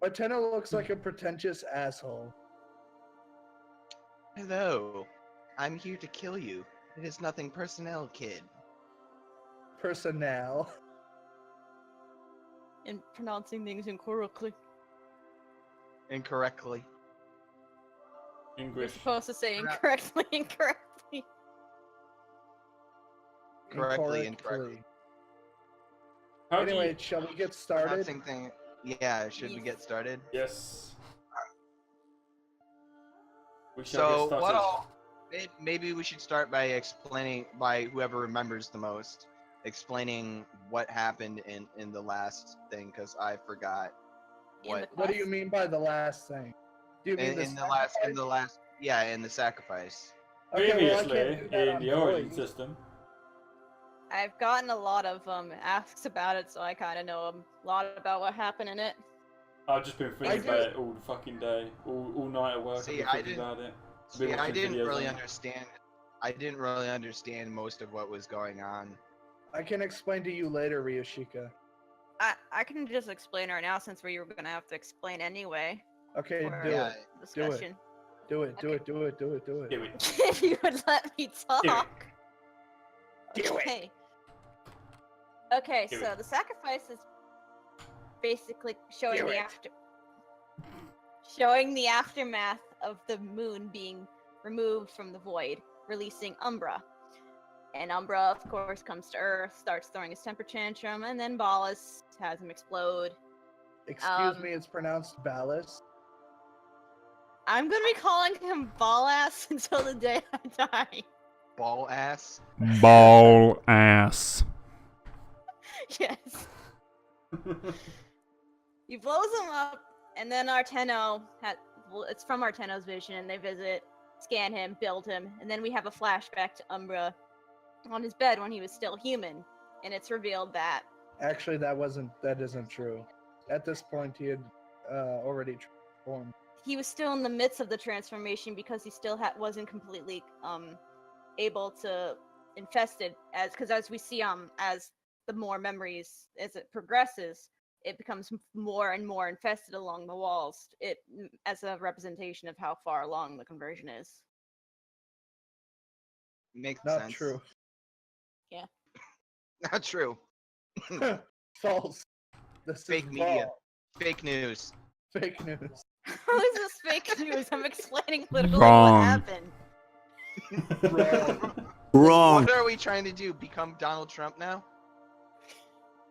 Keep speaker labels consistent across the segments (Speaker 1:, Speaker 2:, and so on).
Speaker 1: But Tenno looks like a pretentious asshole.
Speaker 2: Hello. I'm here to kill you. It is nothing personnel, kid.
Speaker 1: Personnel.
Speaker 3: And pronouncing things incorrectly.
Speaker 2: Incorrectly.
Speaker 3: You're
Speaker 4: English.
Speaker 3: supposed to say
Speaker 2: Correct.
Speaker 3: incorrectly.
Speaker 2: Incorrectly.
Speaker 4: How do
Speaker 1: Anyway,
Speaker 4: you...
Speaker 1: shall we get started?
Speaker 2: Pronouncing thing. Yeah, should we get started?
Speaker 4: Yes. We shall
Speaker 2: So,
Speaker 4: get started.
Speaker 2: maybe we should start by explaining, by whoever remembers the most, explaining what happened in the last thing, because I forgot what.
Speaker 1: What do you mean by the last thing? Do you mean
Speaker 2: In the sacrifice.
Speaker 1: Okay, well, I
Speaker 4: Previously,
Speaker 1: can't do that
Speaker 4: in
Speaker 1: on
Speaker 4: the origin
Speaker 1: voice.
Speaker 4: system,
Speaker 3: I've gotten a lot of asks about it, so I kind of know a lot about what happened in it.
Speaker 4: I've just been
Speaker 1: I
Speaker 4: thinking about
Speaker 1: did-
Speaker 4: it all the fucking day, all night at work.
Speaker 2: See,
Speaker 4: I've
Speaker 2: I
Speaker 4: been thinking
Speaker 2: didn't-
Speaker 4: about it.
Speaker 2: See, I
Speaker 4: watching
Speaker 2: didn't
Speaker 4: videos
Speaker 2: really
Speaker 4: on it.
Speaker 2: understand. I didn't really understand most of what was going on.
Speaker 1: I can explain to you later, Ryushika.
Speaker 3: I can just explain right now since we were gonna have to explain anyway.
Speaker 1: Okay,
Speaker 3: for
Speaker 1: do
Speaker 2: Yeah.
Speaker 1: it.
Speaker 3: discussion.
Speaker 1: Do it. Do it. Do it. Do it. Do it.
Speaker 4: Do it.
Speaker 3: If you would let me talk.
Speaker 1: Do it.
Speaker 3: Okay. Okay,
Speaker 4: Do
Speaker 3: so
Speaker 4: it.
Speaker 3: the sacrifice is basically showing
Speaker 1: Do
Speaker 3: the
Speaker 1: it.
Speaker 3: showing the aftermath of the moon being removed from the void, releasing Umbra. And Umbra, of course, comes to Earth, starts throwing his temper tantrum, and then Ballas has him explode.
Speaker 1: Excuse me, it's pronounced Ballas.
Speaker 3: I'm gonna be calling him Ballas until the day I die.
Speaker 2: Ball ass.
Speaker 5: Ball ass.
Speaker 3: Yes. He blows him up, and then Arteno it's from Arteno's vision, and they visit, scan him, build him, and then we have a flashback to Umbra on his bed when he was still human, and it's revealed that
Speaker 1: Actually, that isn't true. At this point, he had already transformed.
Speaker 3: he was still in the midst of the transformation because he still wasn't completely able to infested as we see as the more memories as it progresses, it becomes more and more infested along the walls. It as a representation of how far along the conversion is.
Speaker 2: Makes
Speaker 1: Not
Speaker 2: sense.
Speaker 1: true.
Speaker 2: Not true.
Speaker 1: False. This
Speaker 2: Fake
Speaker 1: is
Speaker 2: media.
Speaker 1: false.
Speaker 2: Fake news.
Speaker 1: Fake news.
Speaker 3: How is this fake news? I'm explaining literally
Speaker 5: Wrong.
Speaker 3: what happened.
Speaker 5: Wrong.
Speaker 2: What are we trying to do? Become Donald Trump now?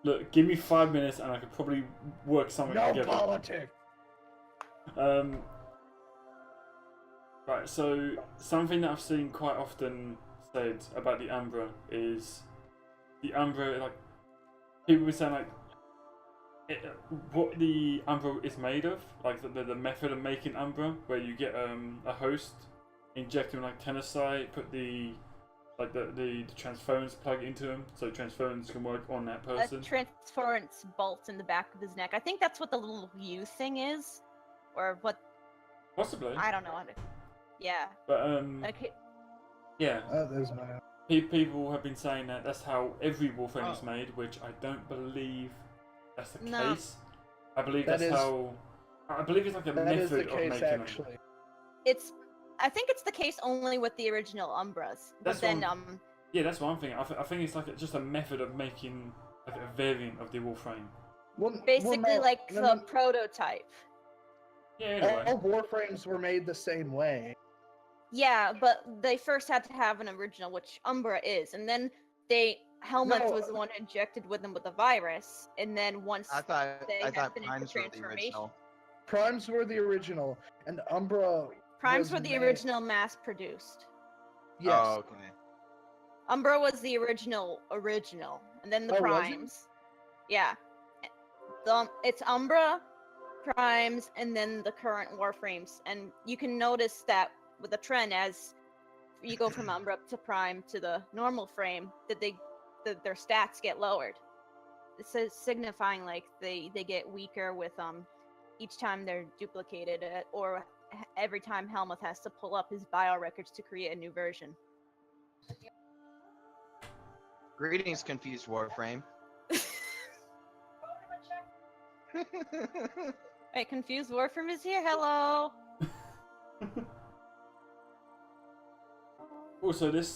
Speaker 4: Look, give me 5 minutes and I could probably work something
Speaker 1: No
Speaker 4: together.
Speaker 1: politics.
Speaker 4: Right, so something that I've seen quite often said about the Umbra is the Umbra, like, people were saying, like, what the Umbra is made of, like the method of making Umbra, where you get a host, inject them like tenosite, put the transference plug into them, so transference can work on that
Speaker 3: A
Speaker 4: person.
Speaker 3: transference bolt in the back of his neck. I think that's what the little U thing is, or what?
Speaker 4: Possibly,
Speaker 3: I don't know. Yeah.
Speaker 4: but
Speaker 3: Okay.
Speaker 4: yeah.
Speaker 1: There's my.
Speaker 4: People have been saying that that's how every Warframe is made, which I don't believe that's the
Speaker 3: No.
Speaker 4: case. I believe
Speaker 1: That
Speaker 4: that's
Speaker 1: is-
Speaker 4: how. I believe it's like a
Speaker 1: That
Speaker 4: method
Speaker 1: is the
Speaker 4: of
Speaker 1: case,
Speaker 4: making them.
Speaker 1: actually.
Speaker 3: I think it's the case only with the original Umbras.
Speaker 4: That's
Speaker 3: But then
Speaker 4: one- Yeah, that's what I'm thinking. I think it's like just a method of making like a variant of the Warframe.
Speaker 3: basically
Speaker 1: no,
Speaker 3: like
Speaker 1: no,
Speaker 3: the
Speaker 1: no.
Speaker 3: prototype.
Speaker 4: Yeah, anyway.
Speaker 1: All Warframes were made the same way.
Speaker 3: Yeah, but they first had to have an original, which Umbra is, and then Helmut
Speaker 1: No,
Speaker 3: was the one who injected with them with the virus, and then once
Speaker 2: I thought
Speaker 3: they had finished the
Speaker 2: Primes were the
Speaker 3: transformation,
Speaker 2: original.
Speaker 1: Primes were the original, and Umbra.
Speaker 3: Primes
Speaker 1: was
Speaker 3: were the
Speaker 1: made-
Speaker 3: original mass-produced.
Speaker 1: Yes.
Speaker 2: Oh, okay.
Speaker 3: Umbra was the original, and then the
Speaker 1: Oh, was it?
Speaker 3: Primes. Yeah, it's Umbra, Primes, and then the current Warframes, and you can notice that with the trend as you go from Umbra to Prime to the normal frame, that their stats get lowered. This is signifying like they get weaker with each time they're duplicated, or every time Helmuth has to pull up his bio records to create a new version.
Speaker 2: Greetings, confused Warframe.
Speaker 3: Right, confused Warframe is here. Hello.
Speaker 4: Also, this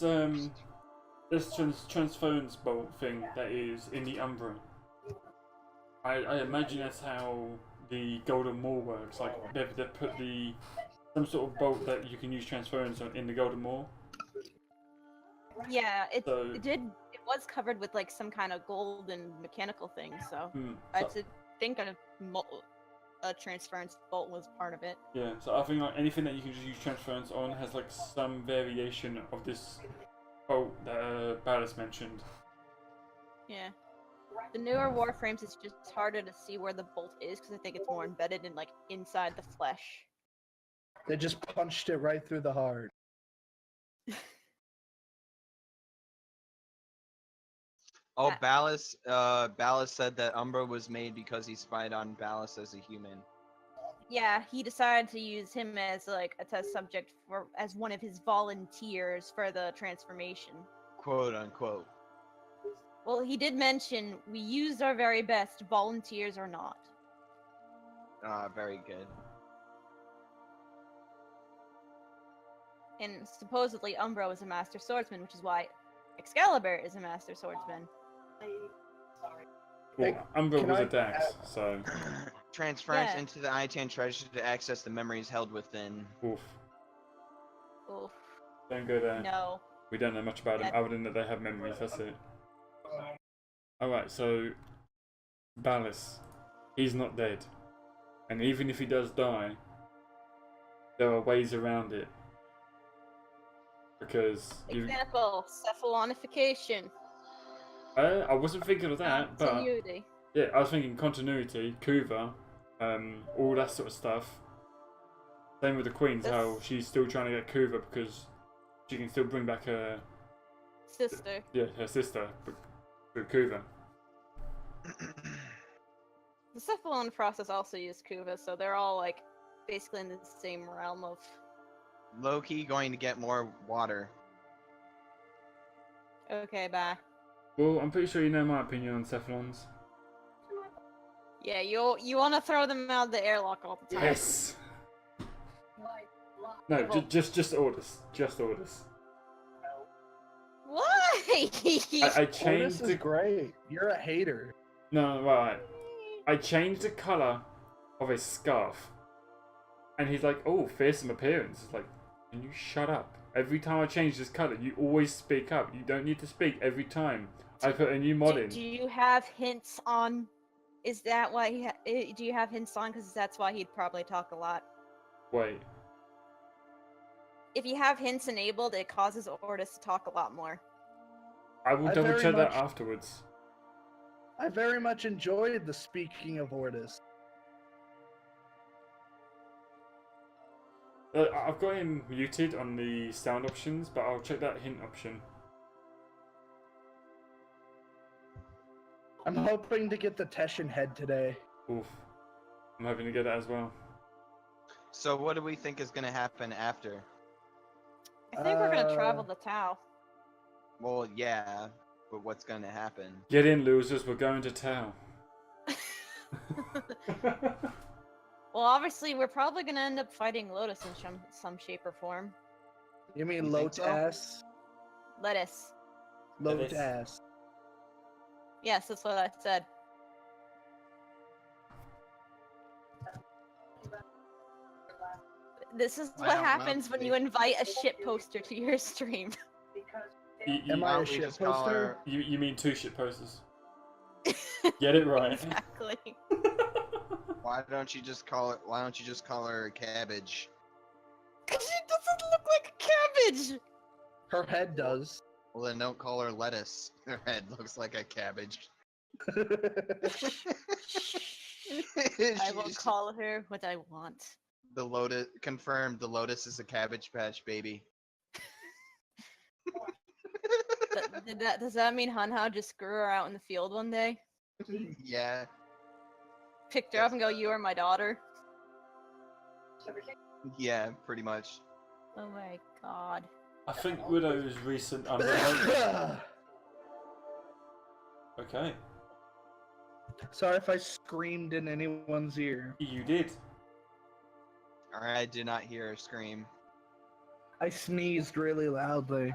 Speaker 4: transference bolt thing that is in the Umbra. I imagine that's how the Golden Maw works. Like they've put some sort of bolt that you can use transference on in the Golden Maw.
Speaker 3: Yeah, it
Speaker 4: So-
Speaker 3: did. It was covered with like some kind of golden mechanical thing. So I
Speaker 4: So-
Speaker 3: think a transference bolt was part of it.
Speaker 4: Yeah, so I think like anything that you can just use transference on has like some variation of this bolt that Ballas mentioned.
Speaker 3: Yeah. The newer Warframes, it's just harder to see where the bolt is because I think it's more embedded in like inside the flesh.
Speaker 1: They just punched it right through the heart.
Speaker 2: Oh,
Speaker 3: Yeah.
Speaker 2: Ballas said that Umbra was made because he spied on Ballas as a human.
Speaker 3: Yeah, he decided to use him as like a test subject as one of his volunteers for the transformation.
Speaker 2: Quote unquote.
Speaker 3: Well, he did mention we used our very best, volunteers or not.
Speaker 2: Very good.
Speaker 3: And supposedly Umbra was a master swordsman, which is why Excalibur is a master swordsman.
Speaker 4: Well,
Speaker 1: Hey,
Speaker 4: Umbra
Speaker 1: can
Speaker 4: was
Speaker 1: I
Speaker 4: a Dax, so
Speaker 2: Transference
Speaker 3: Yeah.
Speaker 2: into the ITN treasure to access the memories held within.
Speaker 4: oof.
Speaker 3: Oof,
Speaker 4: Don't go there.
Speaker 3: no.
Speaker 4: We don't know much about them
Speaker 3: That-
Speaker 4: other than that they have memories, that's it. Alright, so Ballas, he's not dead. And even if he does die, there are ways around it. Because
Speaker 3: Example, cephalonification.
Speaker 4: I wasn't thinking of that, but
Speaker 3: Continuity.
Speaker 4: yeah, I was thinking continuity, Kuva, all that sort of stuff. Same with the Queens, how
Speaker 3: This-
Speaker 4: she's still trying to get Kuva because she can still bring back her
Speaker 3: Sister.
Speaker 4: sister, with Kuva.
Speaker 3: The cephalon process also used Kuva, so they're all like basically in the same realm of.
Speaker 2: Loki going to get more water.
Speaker 3: Okay, bye.
Speaker 4: Well, I'm pretty sure you know my opinion on Cephalons.
Speaker 3: Yeah, you want to throw them out of the airlock all the time.
Speaker 4: Yes. No,
Speaker 3: Well-
Speaker 4: just orders, just orders.
Speaker 3: Why?
Speaker 4: I
Speaker 1: Otis
Speaker 4: changed
Speaker 1: is
Speaker 4: the
Speaker 1: great. You're a hater.
Speaker 4: no right. I changed the color of his scarf, and he's like, "Oh, fearsome appearance." It's like, can you shut up? Every time I change this color, you always speak up. You don't need to speak every time I put a new mod in.
Speaker 3: Do you have hints on? Is that why do you have hints on? Because that's why he'd probably talk a lot.
Speaker 4: Wait,
Speaker 3: If you have hints enabled, it causes Ortis to talk a lot more.
Speaker 4: I will
Speaker 1: I
Speaker 4: double
Speaker 1: very
Speaker 4: check that
Speaker 1: much-
Speaker 4: afterwards.
Speaker 1: I very much enjoyed the speaking of Ortis.
Speaker 4: I've got him muted on the sound options, but I'll check that hint option.
Speaker 1: I'm hoping to get the Teshin head today.
Speaker 4: Oof, I'm hoping to get that as well.
Speaker 2: So what do we think is going to happen after?
Speaker 3: I think we're gonna
Speaker 1: Uh,
Speaker 3: travel the Tau.
Speaker 2: Well, yeah, but what's going to happen?
Speaker 4: Get in, losers. We're going to town.
Speaker 3: Well, obviously, we're probably gonna end up fighting Lotus in some shape or form.
Speaker 1: You mean
Speaker 2: You think so?
Speaker 1: Lotas?
Speaker 3: Lettuce.
Speaker 4: Lettuce.
Speaker 1: Lotas.
Speaker 3: Yes, that's what I said. This is
Speaker 2: I
Speaker 3: what
Speaker 2: don't know,
Speaker 3: happens when you
Speaker 2: maybe.
Speaker 3: invite a shit poster to your stream.
Speaker 1: Am I
Speaker 2: Why
Speaker 1: a
Speaker 2: don't we
Speaker 1: shit
Speaker 2: just call
Speaker 1: poster?
Speaker 2: her-
Speaker 4: You mean two shit posters? Get it right.
Speaker 3: Exactly.
Speaker 2: Why don't you just call her Cabbage?
Speaker 3: Cause she doesn't look like a cabbage.
Speaker 1: Her head does.
Speaker 2: Well, then don't call her Lettuce. Her head looks like a cabbage.
Speaker 3: I will call her what I want.
Speaker 2: The Lotus confirmed. The Lotus is a Cabbage Patch baby.
Speaker 3: Does that mean Hunhow just screw her out in the field one day?
Speaker 2: Yeah.
Speaker 3: Picked her up and go, "You are my daughter."
Speaker 2: Yeah, pretty much.
Speaker 3: Oh my god.
Speaker 4: I think Widow's recent unrelated. Okay.
Speaker 1: Sorry if I screamed in anyone's ear.
Speaker 4: You did.
Speaker 2: Alright, I did not hear a scream.
Speaker 1: I sneezed really loudly.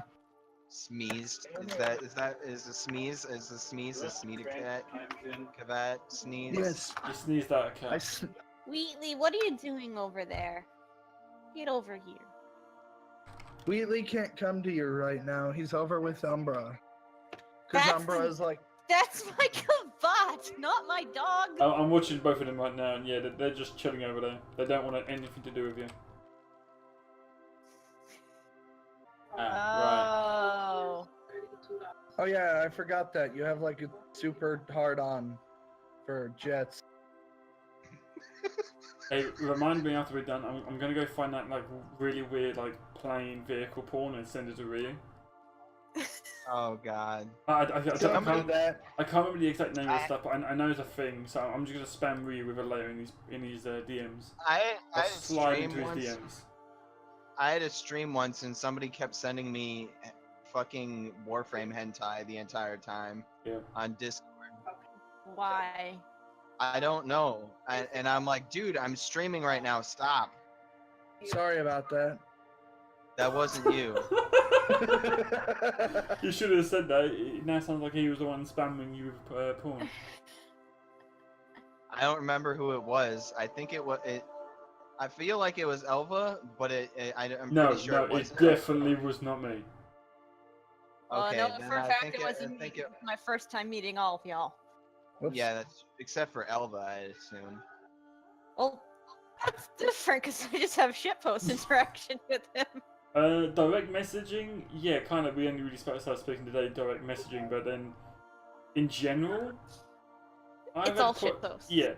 Speaker 2: Sneezed. Is a sneeze a sneeze cavat sneeze?
Speaker 1: Yes.
Speaker 4: You sneezed out a
Speaker 1: I
Speaker 4: cat.
Speaker 3: Wheatley, what are you doing over there? Get over here.
Speaker 1: Wheatley can't come to you right now. He's over with Umbra. Because
Speaker 3: That's
Speaker 1: Umbra
Speaker 3: the-
Speaker 1: is like,
Speaker 3: That's my cavat, not my dog.
Speaker 4: I'm watching both of them right now, and yeah, they're just chilling over there. They don't want anything to do with you.
Speaker 3: Oh.
Speaker 1: oh yeah, I forgot that. You have like a super hard on for jets.
Speaker 4: Hey, remind me after we're done. I'm gonna go find that like really weird like plane vehicle porn and send it to Ryu.
Speaker 2: Oh god.
Speaker 4: I
Speaker 1: Don't do
Speaker 4: can't
Speaker 1: that.
Speaker 4: remember the exact name of the stuff, but I know it's a thing. So I'm just gonna spam Ryu with it later in his DMs.
Speaker 2: I
Speaker 4: I'll
Speaker 2: had a
Speaker 4: slide
Speaker 2: stream
Speaker 4: into his
Speaker 2: once.
Speaker 4: DMs.
Speaker 2: I had a stream once and somebody kept sending me fucking Warframe hentai the entire time
Speaker 4: Yeah.
Speaker 2: on Discord.
Speaker 3: Why?
Speaker 2: I don't know. And I'm like, dude, I'm streaming right now. Stop.
Speaker 1: Sorry about that.
Speaker 2: That wasn't you.
Speaker 4: You should have said that. It now sounds like he was the one spamming you with porn.
Speaker 2: I don't remember who it was. I think it was it. I feel like it was Elva, but I'm
Speaker 4: No,
Speaker 2: pretty sure
Speaker 4: no,
Speaker 2: it
Speaker 4: it
Speaker 2: wasn't.
Speaker 4: definitely was not me.
Speaker 2: Okay,
Speaker 3: no,
Speaker 2: then
Speaker 3: for a
Speaker 2: I
Speaker 3: fact
Speaker 2: think
Speaker 3: it wasn't
Speaker 2: think
Speaker 3: me. My first time meeting all of y'all.
Speaker 1: Whoops.
Speaker 2: yeah, that's except for Elva, I assume.
Speaker 3: Well, that's different because I just have shitpost interaction with him.
Speaker 4: Direct messaging, yeah, kind of. We only really started speaking today, direct messaging, but then in general,
Speaker 3: It's all shitposts.
Speaker 4: Yeah,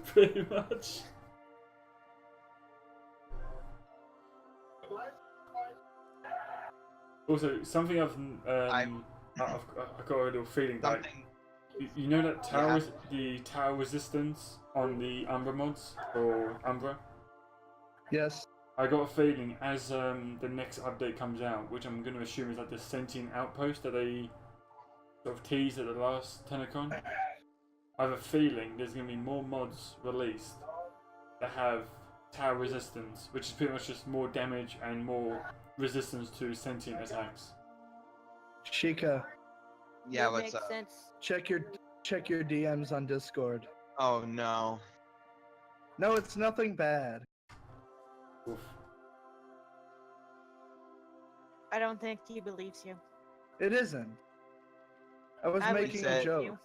Speaker 4: pretty much. Also, something I've got a little feeling like.
Speaker 2: Something.
Speaker 4: You know that tower, the tower resistance on the Umbra mods or Umbra.
Speaker 1: Yes.
Speaker 4: I got a feeling as the next update comes out, which I'm going to assume is like the sentient outpost that they sort of teased at the last TennoCon. I have a feeling there's going to be more mods released that have tower resistance, which is pretty much just more damage and more resistance to sentient attacks.
Speaker 1: Shika,
Speaker 2: Yeah,
Speaker 3: That
Speaker 2: what's
Speaker 3: makes
Speaker 2: up?
Speaker 3: sense.
Speaker 1: check your DMs on Discord.
Speaker 2: Oh no.
Speaker 1: No, it's nothing bad.
Speaker 4: Oof.
Speaker 3: I don't think he believes you.
Speaker 1: It isn't. I was
Speaker 3: I would
Speaker 1: making
Speaker 2: say
Speaker 1: a joke.
Speaker 3: you.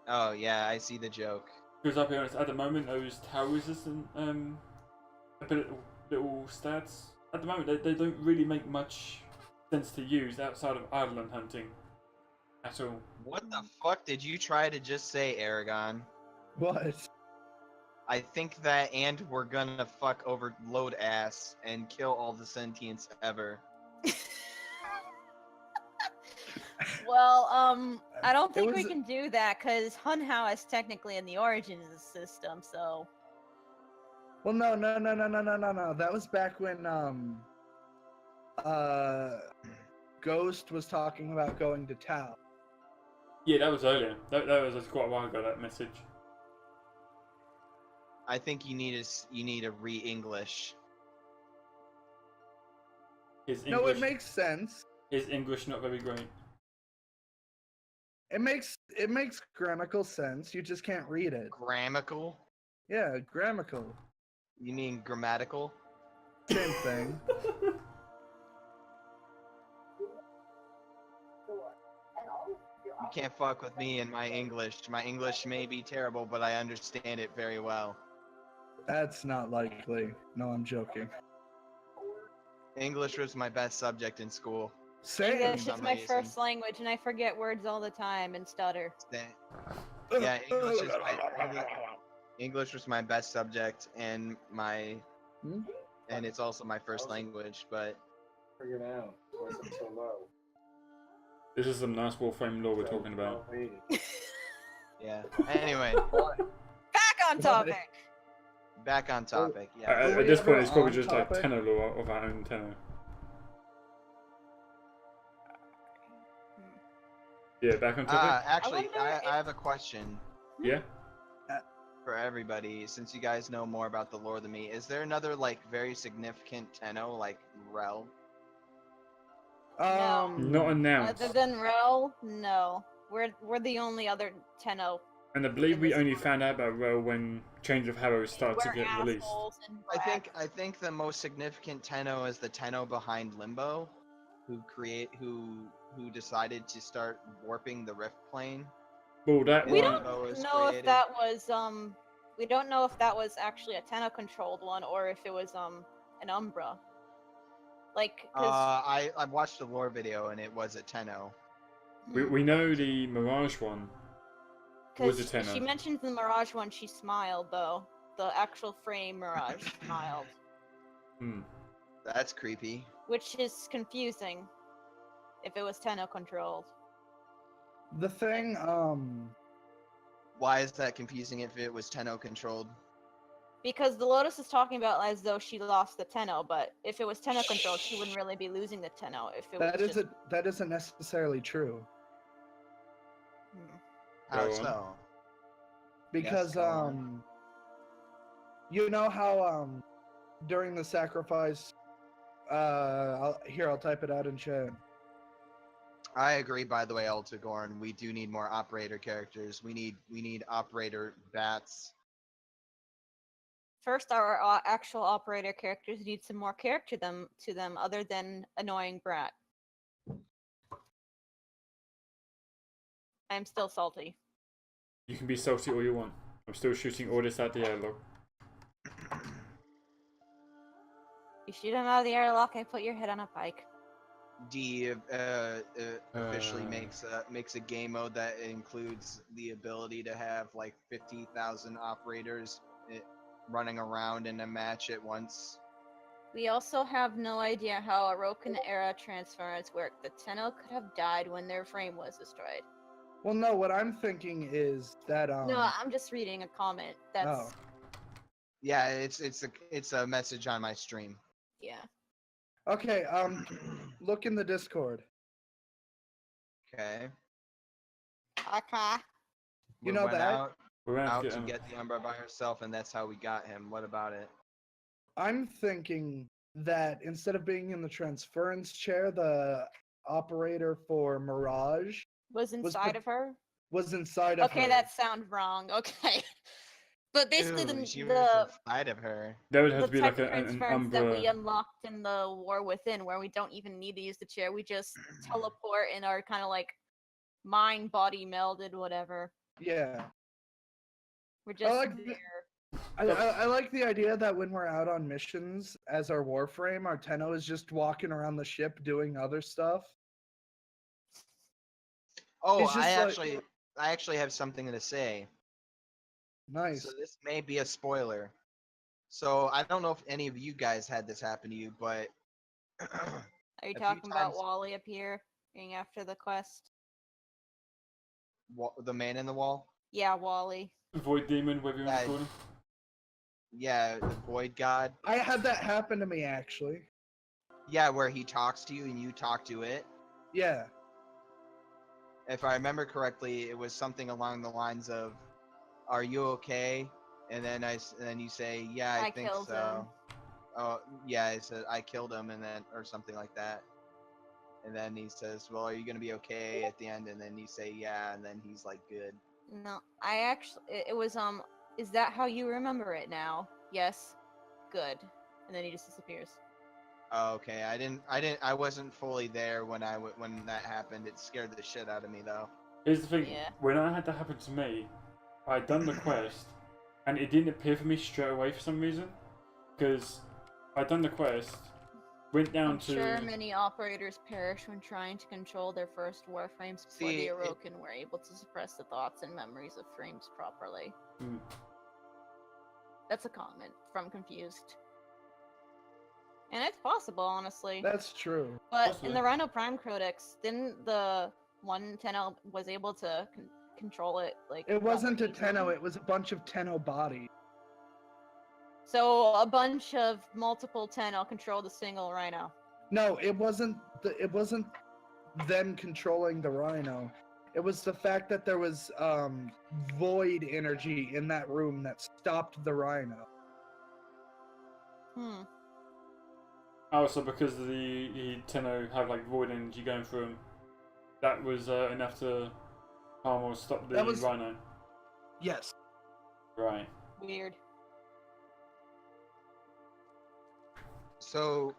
Speaker 2: Oh yeah, I see the joke.
Speaker 4: Because I'll be honest, at the moment those tower resistant little stats, at the moment they don't really make much sense to use outside of island hunting at all.
Speaker 2: What the fuck did you try to just say, Eragon?
Speaker 1: What?
Speaker 2: I think that and we're gonna fuck overload ass and kill all the sentients ever.
Speaker 3: Well, I don't
Speaker 1: It
Speaker 3: think we
Speaker 1: was-
Speaker 3: can do that because Hunhao is technically in the origins of the system, so.
Speaker 1: Well, no. That was back when Ghost was talking about going to Tau.
Speaker 4: Yeah, that was earlier. That was quite a while ago. That message.
Speaker 2: I think you need a re-English.
Speaker 4: His
Speaker 1: No,
Speaker 4: English,
Speaker 1: it makes sense.
Speaker 4: his English not very great.
Speaker 1: It makes grammatical sense. You just can't read it.
Speaker 2: Grammatical?
Speaker 1: Yeah, grammatical.
Speaker 2: You mean grammatical?
Speaker 1: Same thing.
Speaker 2: You can't fuck with me and my English. My English may be terrible, but I understand it very well.
Speaker 1: That's not likely. No, I'm joking.
Speaker 2: English was my best subject in school.
Speaker 1: Same.
Speaker 3: English is my
Speaker 2: amazing.
Speaker 3: first language, and I forget words all the time and stutter.
Speaker 2: Yeah, English was my best subject and and it's also my first language, but
Speaker 6: Figure it out. Why is it so low?
Speaker 4: This is some nice Warframe lore we're talking about.
Speaker 2: yeah. Anyway,
Speaker 3: Back on topic!
Speaker 2: back on topic. Yeah.
Speaker 4: At this point, it's probably
Speaker 1: on
Speaker 4: just like
Speaker 1: topic?
Speaker 4: Tenno lore of our own Tenno. Yeah, back on topic.
Speaker 2: Actually,
Speaker 3: wonder
Speaker 2: I have a question.
Speaker 4: Yeah.
Speaker 2: For everybody, since you guys know more about the lore than me, is there another like very significant Tenno like Rel?
Speaker 3: No.
Speaker 4: Not announced.
Speaker 3: Other than Rel, no. We're the only other Tenno.
Speaker 4: And I believe
Speaker 3: in
Speaker 4: we
Speaker 3: this
Speaker 4: only
Speaker 3: lore.
Speaker 4: found out about Rel when Change of Harrow started to
Speaker 3: We're
Speaker 4: get released.
Speaker 3: assholes and
Speaker 2: I think the most significant Tenno is the Tenno behind Limbo, who decided to start warping the Rift Plane.
Speaker 4: Well, that
Speaker 3: We
Speaker 4: one.
Speaker 3: don't
Speaker 2: Limbo was
Speaker 3: know if
Speaker 2: created.
Speaker 3: that was we don't know if that was actually a Tenno controlled one or if it was an Umbra. Like, cause
Speaker 2: I watched the lore video and it was a Tenno.
Speaker 4: We know the Mirage one was a Tenno.
Speaker 3: she mentions the Mirage one, she smiled though. The actual frame Mirage smiled,
Speaker 2: That's creepy.
Speaker 3: which is confusing. If it was Tenno controlled,
Speaker 1: The thing,
Speaker 2: Why is that confusing if it was Tenno controlled?
Speaker 3: because the Lotus is talking about as though she lost the Tenno, but if it was Tenno controlled, she wouldn't really be losing the Tenno. If it
Speaker 1: that
Speaker 3: was
Speaker 1: isn't that isn't necessarily true.
Speaker 2: How
Speaker 4: Go on.
Speaker 2: so?
Speaker 1: Because
Speaker 2: go on.
Speaker 1: you know how during the sacrifice, I'll type it out in chat.
Speaker 2: I agree. By the way, Altagorn, we do need more operator characters. We need operator bats.
Speaker 3: First, our actual operator characters need some more character to them other than annoying brat. I'm still salty.
Speaker 4: You can be salty all you want. I'm still shooting orders out the airlock.
Speaker 3: You shoot him out of the airlock, I put your head on a pike.
Speaker 2: D officially makes a game mode that includes the ability to have like 50,000 operators running around in a match at once.
Speaker 3: We also have no idea how Orokin era transference work. The Tenno could have died when their frame was destroyed.
Speaker 1: Well, no, what I'm thinking is that
Speaker 3: No, I'm just reading a comment. That's
Speaker 1: Oh.
Speaker 2: Yeah, it's a message on my stream.
Speaker 3: yeah.
Speaker 1: Okay, look in the Discord.
Speaker 2: Okay.
Speaker 3: Okay.
Speaker 1: You
Speaker 2: We
Speaker 1: know
Speaker 2: went
Speaker 1: that?
Speaker 4: We're
Speaker 2: out
Speaker 4: to
Speaker 2: to
Speaker 4: get
Speaker 2: get the Umbra by herself, and that's how we got him. What about it?
Speaker 1: I'm thinking that instead of being in the transference chair, the operator for Mirage
Speaker 3: Was inside
Speaker 1: put-
Speaker 3: of her?
Speaker 1: was inside of
Speaker 3: Okay,
Speaker 1: her.
Speaker 3: that sounds wrong. Okay. But basically
Speaker 2: Ew, she was
Speaker 3: the
Speaker 2: inside of her.
Speaker 4: There would have
Speaker 3: the
Speaker 4: to be
Speaker 3: type
Speaker 4: like
Speaker 3: of
Speaker 4: an
Speaker 3: transference that we
Speaker 4: Umbra.
Speaker 3: unlocked in the War Within, where we don't even need to use the chair, we just teleport and are kind of like mind body melded, whatever.
Speaker 1: Yeah.
Speaker 3: We're just
Speaker 1: like the-
Speaker 3: there.
Speaker 1: I like the idea that when we're out on missions as our Warframe, our Tenno is just walking around the ship doing other stuff.
Speaker 2: Oh,
Speaker 1: It's just
Speaker 2: I actually have something to say.
Speaker 1: Nice.
Speaker 2: So this may be a spoiler. So I don't know if any of you guys had this happen to you, but
Speaker 3: Are you
Speaker 2: a few
Speaker 3: talking about
Speaker 2: times-
Speaker 3: Wally up here being after the quest?
Speaker 2: the man in the wall.
Speaker 3: Yeah, Wally.
Speaker 4: Void Demon, whatever you want to
Speaker 2: Yeah.
Speaker 4: call him.
Speaker 2: Yeah, the void god.
Speaker 1: I had that happen to me actually.
Speaker 2: Yeah, where he talks to you and you talk to it.
Speaker 1: Yeah.
Speaker 2: If I remember correctly, it was something along the lines of, "Are you okay?" And then you say, "Yeah, I think
Speaker 3: killed
Speaker 2: so."
Speaker 3: him.
Speaker 2: Oh, yeah, I said I killed him, and then or something like that. And then he says, "Well, are you gonna be okay at the end?" And then you say, "Yeah," and then he's like, "Good."
Speaker 3: No, I actually it was is that how you remember it now? Yes. Good. And then he just disappears.
Speaker 2: Oh, okay, I wasn't fully there when when that happened. It scared the shit out of me though.
Speaker 4: Here's the thing,
Speaker 3: Yeah.
Speaker 4: when I had that happen to me, I'd done the quest, and it didn't appear for me straight away for some reason. Because I'd done the quest, went down
Speaker 3: I'm
Speaker 4: to...
Speaker 3: sure many operators perish when trying to control their first warframes before
Speaker 2: See,
Speaker 3: the
Speaker 2: it-
Speaker 3: Orokin were able to suppress the thoughts and memories of frames properly.
Speaker 4: Hmm.
Speaker 3: That's a comment from Confused. And it's possible, honestly.
Speaker 1: That's true.
Speaker 3: But
Speaker 4: possibly.
Speaker 3: in the Rhino Prime Codex, didn't the one Tenno was able to control it? Like
Speaker 1: It wasn't a
Speaker 3: rather
Speaker 1: Tenno,
Speaker 3: easily?
Speaker 1: it was a bunch of Tenno bodies.
Speaker 3: So a bunch of multiple Tenno controlled a single Rhino.
Speaker 1: No, it wasn't them controlling the Rhino. It was the fact that there was void energy in that room that stopped the rhino.
Speaker 3: Hmm.
Speaker 4: Oh, so because the Tenno have like void energy going through them, that was enough to harm or stop the
Speaker 1: That was-
Speaker 4: rhino.
Speaker 1: Yes.
Speaker 4: Right.
Speaker 3: Weird.
Speaker 2: So,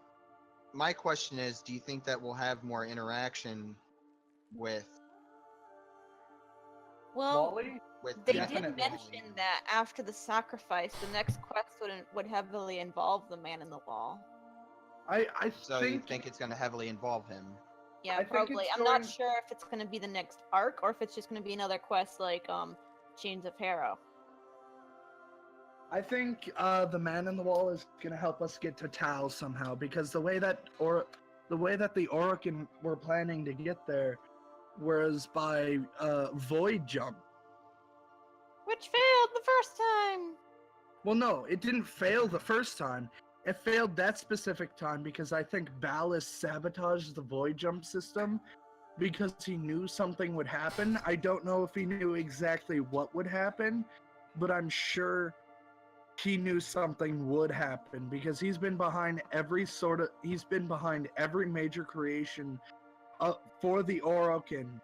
Speaker 2: my question is, do you think that we'll have more interaction with
Speaker 3: Well,
Speaker 1: Wally?
Speaker 3: they
Speaker 1: Definitely.
Speaker 3: did mention that after the sacrifice, the next quest would heavily involve the man in the wall.
Speaker 1: I
Speaker 2: So you think it's going to heavily involve him?
Speaker 3: Yeah,
Speaker 1: I think
Speaker 3: probably.
Speaker 1: it's
Speaker 3: I'm not
Speaker 1: going-
Speaker 3: sure if it's going to be the next arc or if it's just going to be another quest like Chains of Harrow.
Speaker 1: I think the man in the wall is gonna help us get to Tau somehow, because the way that the Orokin were planning to get there was by void jump.
Speaker 3: Which failed the first time.
Speaker 1: Well, no, it didn't fail the first time. It failed that specific time because I think Ballas sabotaged the void jump system because he knew something would happen. I don't know if he knew exactly what would happen, but I'm sure he knew something would happen because he's been behind every major creation for the Orokin,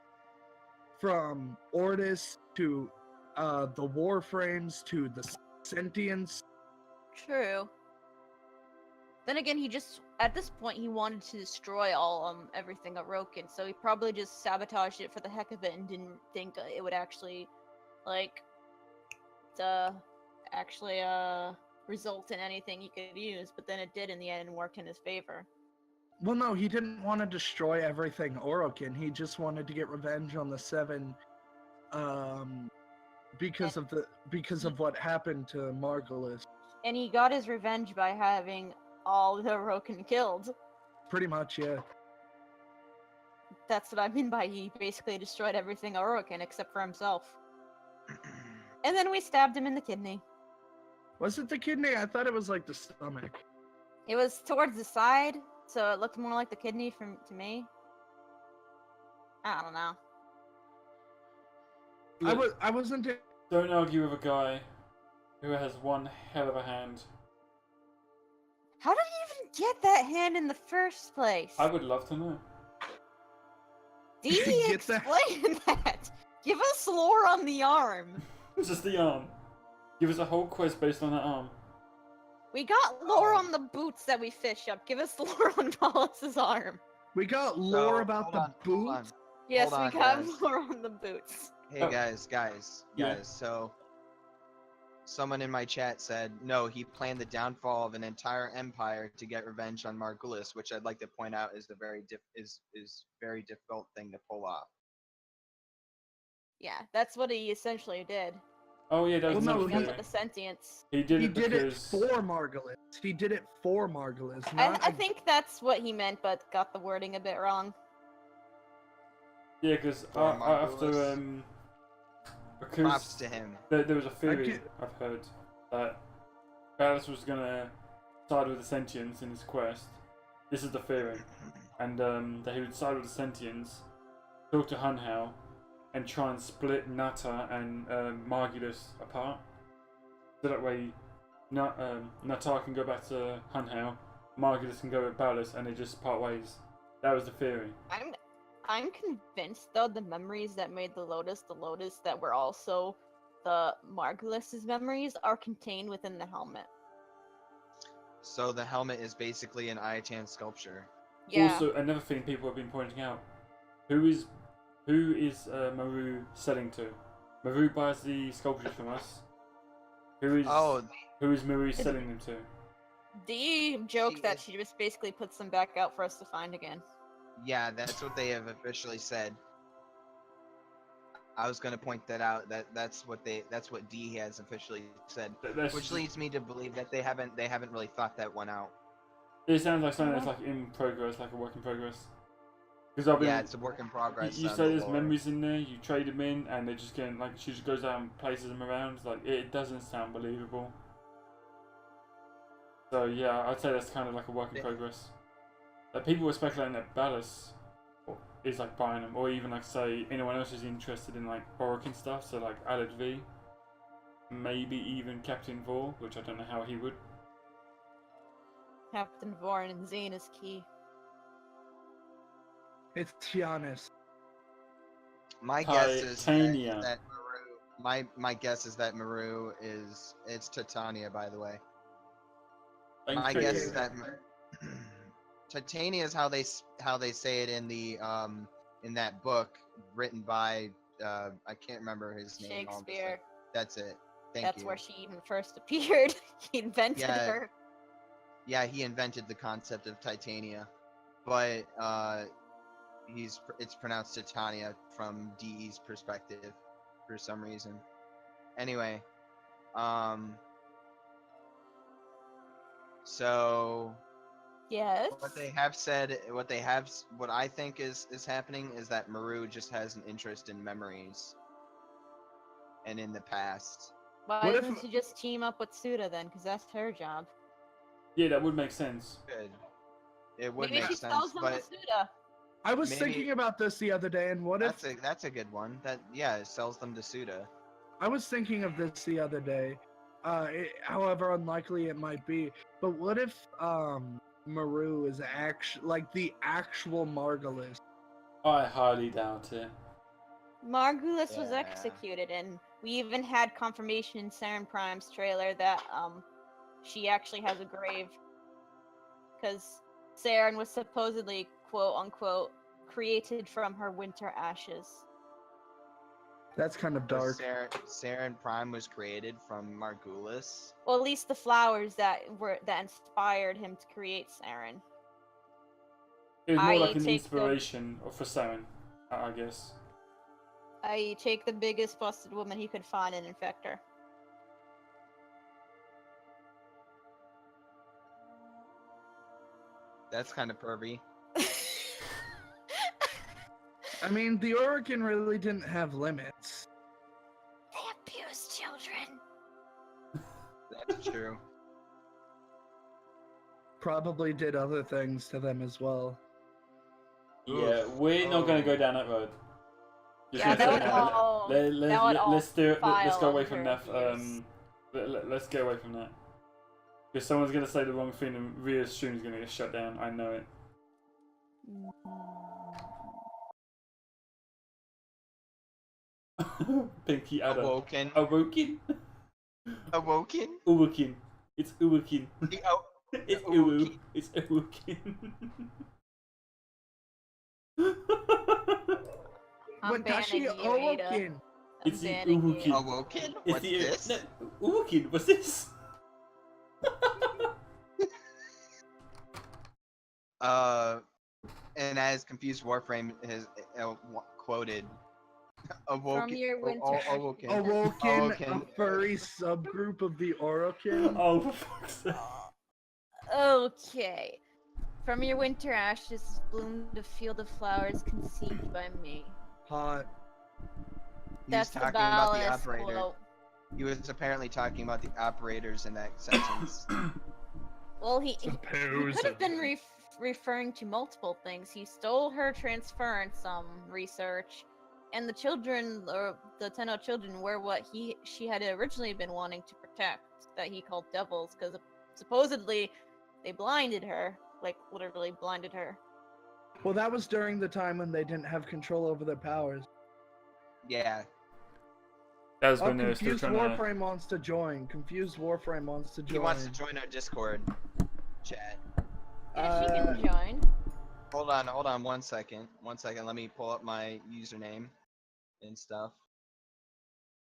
Speaker 1: from Ordis to the Warframes to the Sentience.
Speaker 3: True. Then again, he just at this point he wanted to destroy all everything Orokin, so he probably just sabotaged it for the heck of it and didn't think it would actually like result in anything he could use, but then it did in the end and worked in his favor.
Speaker 1: Well, no, he didn't want to destroy everything Orokin. He just wanted to get revenge on the Seven, because of what happened to Margulis.
Speaker 3: And he got his revenge by having all the Orokin killed.
Speaker 1: Pretty much, yeah.
Speaker 3: That's what I mean by he basically destroyed everything Orokin except for himself. And then we stabbed him in the kidney.
Speaker 1: Was it the kidney? I thought it was like the stomach.
Speaker 3: It was towards the side, so it looked more like the kidney to me. I don't know.
Speaker 4: Look,
Speaker 1: I wasn't.
Speaker 4: don't argue with a guy who has one hell of a hand.
Speaker 3: How did he even get that hand in the first place?
Speaker 4: I would love to know.
Speaker 3: Did he
Speaker 1: Get that-
Speaker 3: explain that? Give us lore on the arm.
Speaker 4: It's just the arm. Give us a whole quest based on that arm.
Speaker 3: We got lore on the boots that we fish up. Give us lore on Ballas's arm.
Speaker 1: We got lore
Speaker 2: So,
Speaker 1: about
Speaker 2: hold
Speaker 1: the
Speaker 2: on, hold on.
Speaker 1: boots.
Speaker 3: Yes,
Speaker 2: Hold on,
Speaker 3: we got
Speaker 2: guys.
Speaker 3: lore on the boots.
Speaker 2: Hey
Speaker 4: Oh.
Speaker 2: guys.
Speaker 4: Yeah.
Speaker 2: So, someone in my chat said no. He planned the downfall of an entire empire to get revenge on Margulis, which I'd like to point out is very difficult thing to pull off.
Speaker 3: Yeah, that's what he essentially did.
Speaker 4: Oh yeah, that was
Speaker 1: Well, no,
Speaker 4: another
Speaker 3: Because
Speaker 4: theory.
Speaker 3: of the sentience.
Speaker 4: He did
Speaker 1: He
Speaker 4: it
Speaker 1: did it
Speaker 4: because
Speaker 1: for Margulis. He did it for Margulis.
Speaker 3: I think that's what he meant, but got the wording a bit wrong.
Speaker 4: yeah, because
Speaker 2: For
Speaker 4: after
Speaker 2: Margulis.
Speaker 4: because
Speaker 2: Props to him.
Speaker 4: there was a theory
Speaker 1: get-
Speaker 4: I've heard that Ballas was gonna side with the sentients in his quest. This is the theory, and that he would side with the sentients, talk to Hunhao, and try and split Nata and Margulis apart. So that way, Nata can go back to Hunhao, Margulis can go with Ballas, and they just part ways. That was the theory.
Speaker 3: I'm convinced though the memories that made the Lotus that were also the Margulis's memories are contained within the helmet.
Speaker 2: So the helmet is basically an Ayatan sculpture.
Speaker 3: Yeah.
Speaker 4: Also, another thing people have been pointing out: who is Maru selling to? Maru buys the sculptures from us. Who is
Speaker 2: Oh,
Speaker 4: Maru selling them to?
Speaker 3: The joke
Speaker 2: She
Speaker 3: that
Speaker 2: is-
Speaker 3: she just basically puts them back out for us to find again.
Speaker 2: yeah, that's what they have officially said. I was gonna point that out. That's what D has officially said,
Speaker 4: That's
Speaker 2: which leads me to believe that they haven't really thought that one out.
Speaker 4: It sounds like something that's like in progress, like a work in progress. Because I've been.
Speaker 2: Yeah, it's a work in progress.
Speaker 4: You
Speaker 2: on
Speaker 4: say
Speaker 2: the
Speaker 4: there's
Speaker 2: lore.
Speaker 4: memories in there, you trade them in, and they just get like she just goes out and places them around. Like it doesn't sound believable. So yeah, I'd say that's kind of like a work in
Speaker 2: Yeah.
Speaker 4: progress. People were speculating that Ballas, is like buying them, or even like say anyone else is interested in like Orokin stuff, so like Aled V, maybe even Captain Vor, which I don't know how he would.
Speaker 3: Captain Vorin and Zane is key.
Speaker 1: It's Giannis.
Speaker 2: My guess is
Speaker 4: Titania.
Speaker 2: that Maru. My guess is that Maru is it's Titania, by the way. My guess is that Titania is how they say it in that book written by I can't remember his name. all of a sudden.
Speaker 3: Shakespeare.
Speaker 2: That's it. Thank
Speaker 3: That's
Speaker 2: you.
Speaker 3: where she even first appeared. He invented
Speaker 2: Yeah.
Speaker 3: her.
Speaker 2: Yeah, he invented the concept of Titania, but it's pronounced Titania from DE's perspective for some reason. Anyway, so
Speaker 3: Yes.
Speaker 2: what I think is happening is that Maru just has an interest in memories and in the past.
Speaker 3: Why
Speaker 1: What if-
Speaker 3: doesn't she just team up with Suda then? Because that's her job.
Speaker 4: Yeah, that would make sense.
Speaker 2: Good. It would
Speaker 3: Maybe
Speaker 2: make
Speaker 3: she
Speaker 2: sense,
Speaker 3: sells them to
Speaker 2: but
Speaker 3: Suda.
Speaker 1: I was
Speaker 2: Maybe-
Speaker 1: thinking about this the other day, and what if
Speaker 2: that's a good one. It sells them to Suda.
Speaker 1: I was thinking of this the other day, however unlikely it might be, but what if Maru is like the actual Margulis?
Speaker 4: I highly doubt it.
Speaker 3: Margulis was
Speaker 2: Yeah.
Speaker 3: executed, and we even had confirmation in Saren Prime's trailer that she actually has a grave. Because Saren was supposedly, quote unquote, created from her winter ashes.
Speaker 1: That's kind of dark.
Speaker 2: Saren Prime was created from Margulis.
Speaker 3: Well, at least the flowers that inspired him to create Saren.
Speaker 4: It was more
Speaker 3: I
Speaker 4: like an
Speaker 3: take the-
Speaker 4: inspiration for Saren, I guess.
Speaker 3: I take the biggest busted woman he could find and infect her.
Speaker 2: That's kind of pervy.
Speaker 1: I mean, the Orokin really didn't have limits.
Speaker 3: They abuse children.
Speaker 2: That's true.
Speaker 1: Probably did other things to them as well.
Speaker 4: Yeah, we're not going to go down that road. Just
Speaker 3: Yeah,
Speaker 4: gonna
Speaker 3: that
Speaker 4: say
Speaker 3: would
Speaker 4: that.
Speaker 3: all. that would all
Speaker 4: Let's do it. Let's go
Speaker 3: file
Speaker 4: away from
Speaker 3: under
Speaker 4: that.
Speaker 3: abuse.
Speaker 4: Let's get away from that. Because someone's going to say the wrong thing and Ria's stream's going to get shut down. I know it. Pinky Adder.
Speaker 2: Awoken.
Speaker 4: Awoken?
Speaker 2: Awoken.
Speaker 4: Uwokin. It's Uwokin. It's Uwu.
Speaker 2: Uwokin.
Speaker 4: It's Uwokin.
Speaker 3: I'm
Speaker 1: Watashi
Speaker 3: banning you, Ada.
Speaker 1: Orokin.
Speaker 4: It's the
Speaker 3: banning you.
Speaker 4: Uwokin.
Speaker 2: Awoken.
Speaker 4: It's
Speaker 2: What's
Speaker 4: the
Speaker 2: this?
Speaker 4: No, Uwokin. What's this?
Speaker 2: And as Confused Warframe has quoted, Awoken.
Speaker 3: From your winter.
Speaker 2: Awoken.
Speaker 1: Awoken,
Speaker 2: Awoken.
Speaker 1: a furry subgroup of the Orokin.
Speaker 4: Oh, for fuck's sake.
Speaker 3: Okay. From your winter ashes bloomed a field of flowers conceived by me.
Speaker 1: Hot.
Speaker 2: He's
Speaker 3: That's the
Speaker 2: talking about the
Speaker 3: Balas
Speaker 2: operator.
Speaker 3: quote.
Speaker 2: He was apparently talking about the operators in that sentence.
Speaker 3: Well, he could
Speaker 1: Supposedly.
Speaker 3: have been referring to multiple things. He stole her transference research, and the children, or the Tenno children, were what she had originally been wanting to protect, that he called devils, because supposedly they blinded her, like literally blinded her.
Speaker 1: Well, that was during the time when they didn't have control over their powers.
Speaker 2: Yeah.
Speaker 4: That was
Speaker 1: Oh,
Speaker 4: when they were still
Speaker 1: Confused
Speaker 4: trying to...
Speaker 1: Warframe wants to join. Confused Warframe wants to join.
Speaker 2: He wants to join our Discord chat.
Speaker 3: Yeah, she can join.
Speaker 2: Hold on 1 second. 1 second, let me pull up my username and stuff.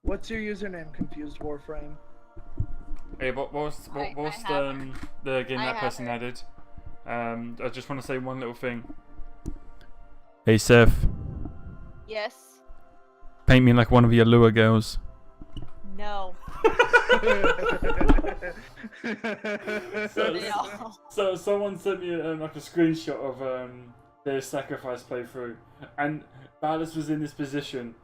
Speaker 1: What's your username, Confused Warframe?
Speaker 4: Hey, what was
Speaker 3: I
Speaker 4: the game
Speaker 3: I
Speaker 4: that
Speaker 3: have
Speaker 4: person
Speaker 3: her.
Speaker 4: added? I just want to say one little thing.
Speaker 5: Hey, Ceph.
Speaker 3: Yes.
Speaker 5: Paint me like one of your lure girls.
Speaker 3: No.
Speaker 4: So,
Speaker 3: No.
Speaker 4: so someone sent me like a screenshot of their sacrifice playthrough, and Ballas was in this position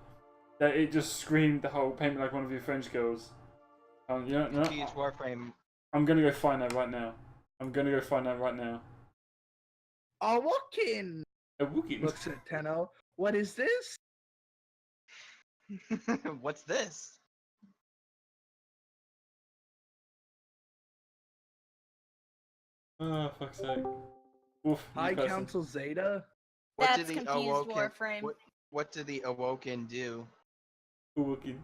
Speaker 4: that it just screamed the whole "paint me like one of your French girls." You know,
Speaker 2: Confused Warframe.
Speaker 4: I'm gonna go find that right now.
Speaker 1: Awoken!
Speaker 4: A Wookiee.
Speaker 1: Looks at Tenno. What is this?
Speaker 2: What's this?
Speaker 4: Oh, fuck's sake. Oof, new
Speaker 1: High
Speaker 4: person.
Speaker 1: Council Zeta?
Speaker 2: What
Speaker 3: That's
Speaker 2: did the
Speaker 3: confused
Speaker 2: Awoken?
Speaker 3: Warframe.
Speaker 2: What did the Awoken do?
Speaker 4: A Wookiee.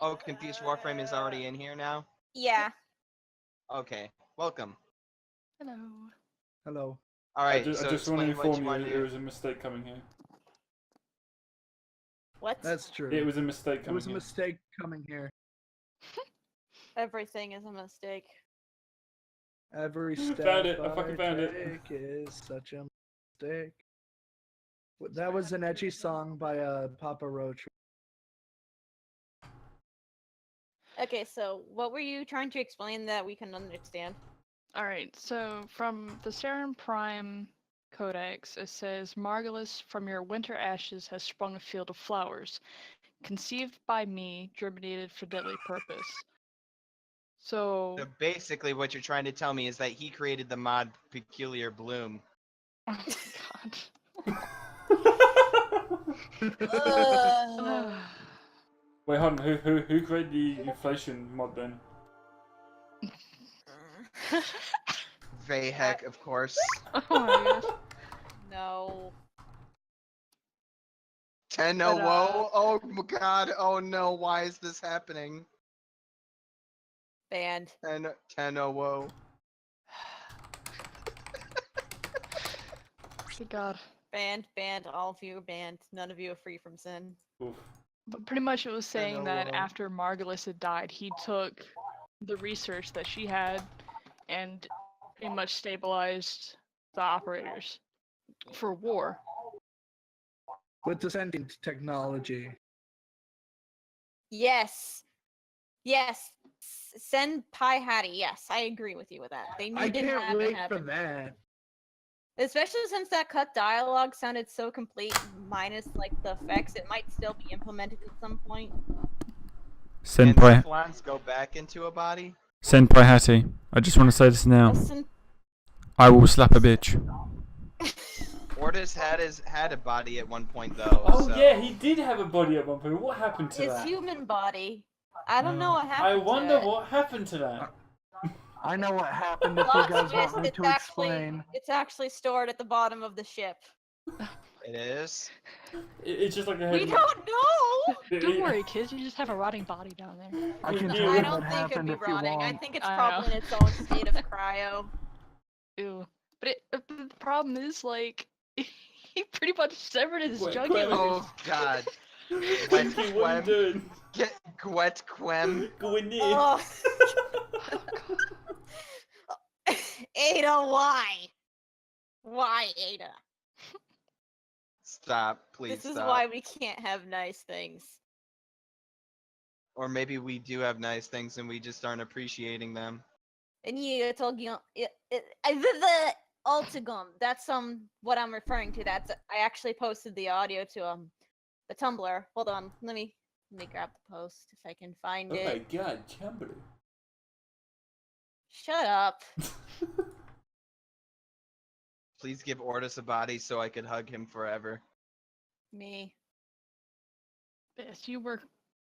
Speaker 2: Oh, confused Warframe is already in here now.
Speaker 3: Yeah.
Speaker 2: Okay, welcome.
Speaker 7: Hello.
Speaker 1: Hello.
Speaker 2: All
Speaker 4: I
Speaker 2: right,
Speaker 4: just
Speaker 2: so
Speaker 4: want to
Speaker 2: explain what
Speaker 4: inform
Speaker 2: you
Speaker 4: you
Speaker 2: want to
Speaker 4: it
Speaker 2: do.
Speaker 4: was a mistake coming here.
Speaker 3: What?
Speaker 1: That's true.
Speaker 4: It was a mistake
Speaker 1: It
Speaker 4: coming
Speaker 1: was a
Speaker 4: here.
Speaker 1: mistake coming here.
Speaker 3: Everything is a mistake.
Speaker 1: Every step
Speaker 4: Found it. I fucking found it.
Speaker 1: take is such a mistake. That was an edgy song by Papa Roach.
Speaker 3: Okay, so what were you trying to explain that we can understand?
Speaker 7: Alright, so from the Saren Prime Codex, it says, Margulis, from your winter ashes has sprung a field of flowers, conceived by me, germinated for deadly purpose. So,
Speaker 2: So basically, what you're trying to tell me is that he created the mod Peculiar Bloom.
Speaker 7: oh my
Speaker 3: Ugh.
Speaker 4: Wait, hold on. Who created the inflation mod then?
Speaker 7: god.
Speaker 2: Vayhek, of course.
Speaker 7: Oh my gosh.
Speaker 3: No.
Speaker 2: Tenno,
Speaker 7: But,
Speaker 2: whoa! Oh my god! Oh no! Why is this happening?
Speaker 3: Banned.
Speaker 2: Tenno, whoa!
Speaker 7: Good god.
Speaker 3: Banned. Banned. All of you are banned. None of you are free from sin.
Speaker 4: Oof.
Speaker 7: But pretty much it was saying
Speaker 2: know
Speaker 7: that
Speaker 2: what.
Speaker 7: after Margulis had died, he took the research that she had and pretty much stabilized the operators for war.
Speaker 1: With the sentient technology.
Speaker 3: Yes. Yes. Send Pi Hattie. Yes, I agree with you with that. They
Speaker 1: I
Speaker 3: need to
Speaker 1: can't
Speaker 3: have it
Speaker 1: wait for
Speaker 3: happen.
Speaker 1: that.
Speaker 3: Especially since that cut dialogue sounded so complete, minus like the effects. It might still be implemented at some point.
Speaker 2: Can
Speaker 5: Senpai,
Speaker 2: Cephalons go back into a body?
Speaker 5: Senpai Hattie, I just want to say this now.
Speaker 3: Listen,
Speaker 5: I will slap a bitch.
Speaker 2: Ortis had a body at one point though.
Speaker 4: Oh
Speaker 2: so.
Speaker 4: yeah, he did have a body at one point. What happened to
Speaker 3: his
Speaker 4: that?
Speaker 3: human body. I don't know what happened.
Speaker 4: I wonder
Speaker 3: to it.
Speaker 4: what happened to that.
Speaker 1: I know what happened if you
Speaker 3: Plot
Speaker 1: guys
Speaker 3: twist,
Speaker 1: want me to explain.
Speaker 3: it's actually stored at the bottom of the ship.
Speaker 2: It is.
Speaker 4: It's just like a
Speaker 3: We
Speaker 4: head.
Speaker 3: don't know.
Speaker 7: Don't worry, kids, you just have a rotting body down there.
Speaker 1: I can
Speaker 4: We
Speaker 1: tell
Speaker 4: knew.
Speaker 1: you
Speaker 3: I
Speaker 1: what
Speaker 3: don't think it'd
Speaker 1: happened
Speaker 3: be
Speaker 1: if you
Speaker 3: rotting. I
Speaker 1: want.
Speaker 3: think it's
Speaker 7: I
Speaker 3: probably
Speaker 7: know.
Speaker 3: in its own state of cryo.
Speaker 7: Ew. But the problem is, like, he pretty much severed his
Speaker 4: Wait,
Speaker 7: jugular.
Speaker 2: Oh god.
Speaker 4: Pinky, what are you doing?
Speaker 2: Get Gwet Quem.
Speaker 4: Go in there.
Speaker 3: Oh. Ada, why? Why, Ada?
Speaker 2: Stop, please
Speaker 3: This is
Speaker 2: stop.
Speaker 3: why we can't have nice things.
Speaker 2: Or maybe we do have nice things and we just aren't appreciating them.
Speaker 3: And you talking the Ultigum. That's what I'm referring to. That's I actually posted the audio to the Tumblr. Hold on, let me grab the post if I can find
Speaker 4: Oh my
Speaker 3: it.
Speaker 4: god, Tumblr.
Speaker 3: Shut up.
Speaker 2: Please give Ortis a body so I could hug him forever.
Speaker 3: Me.
Speaker 7: Yes, you were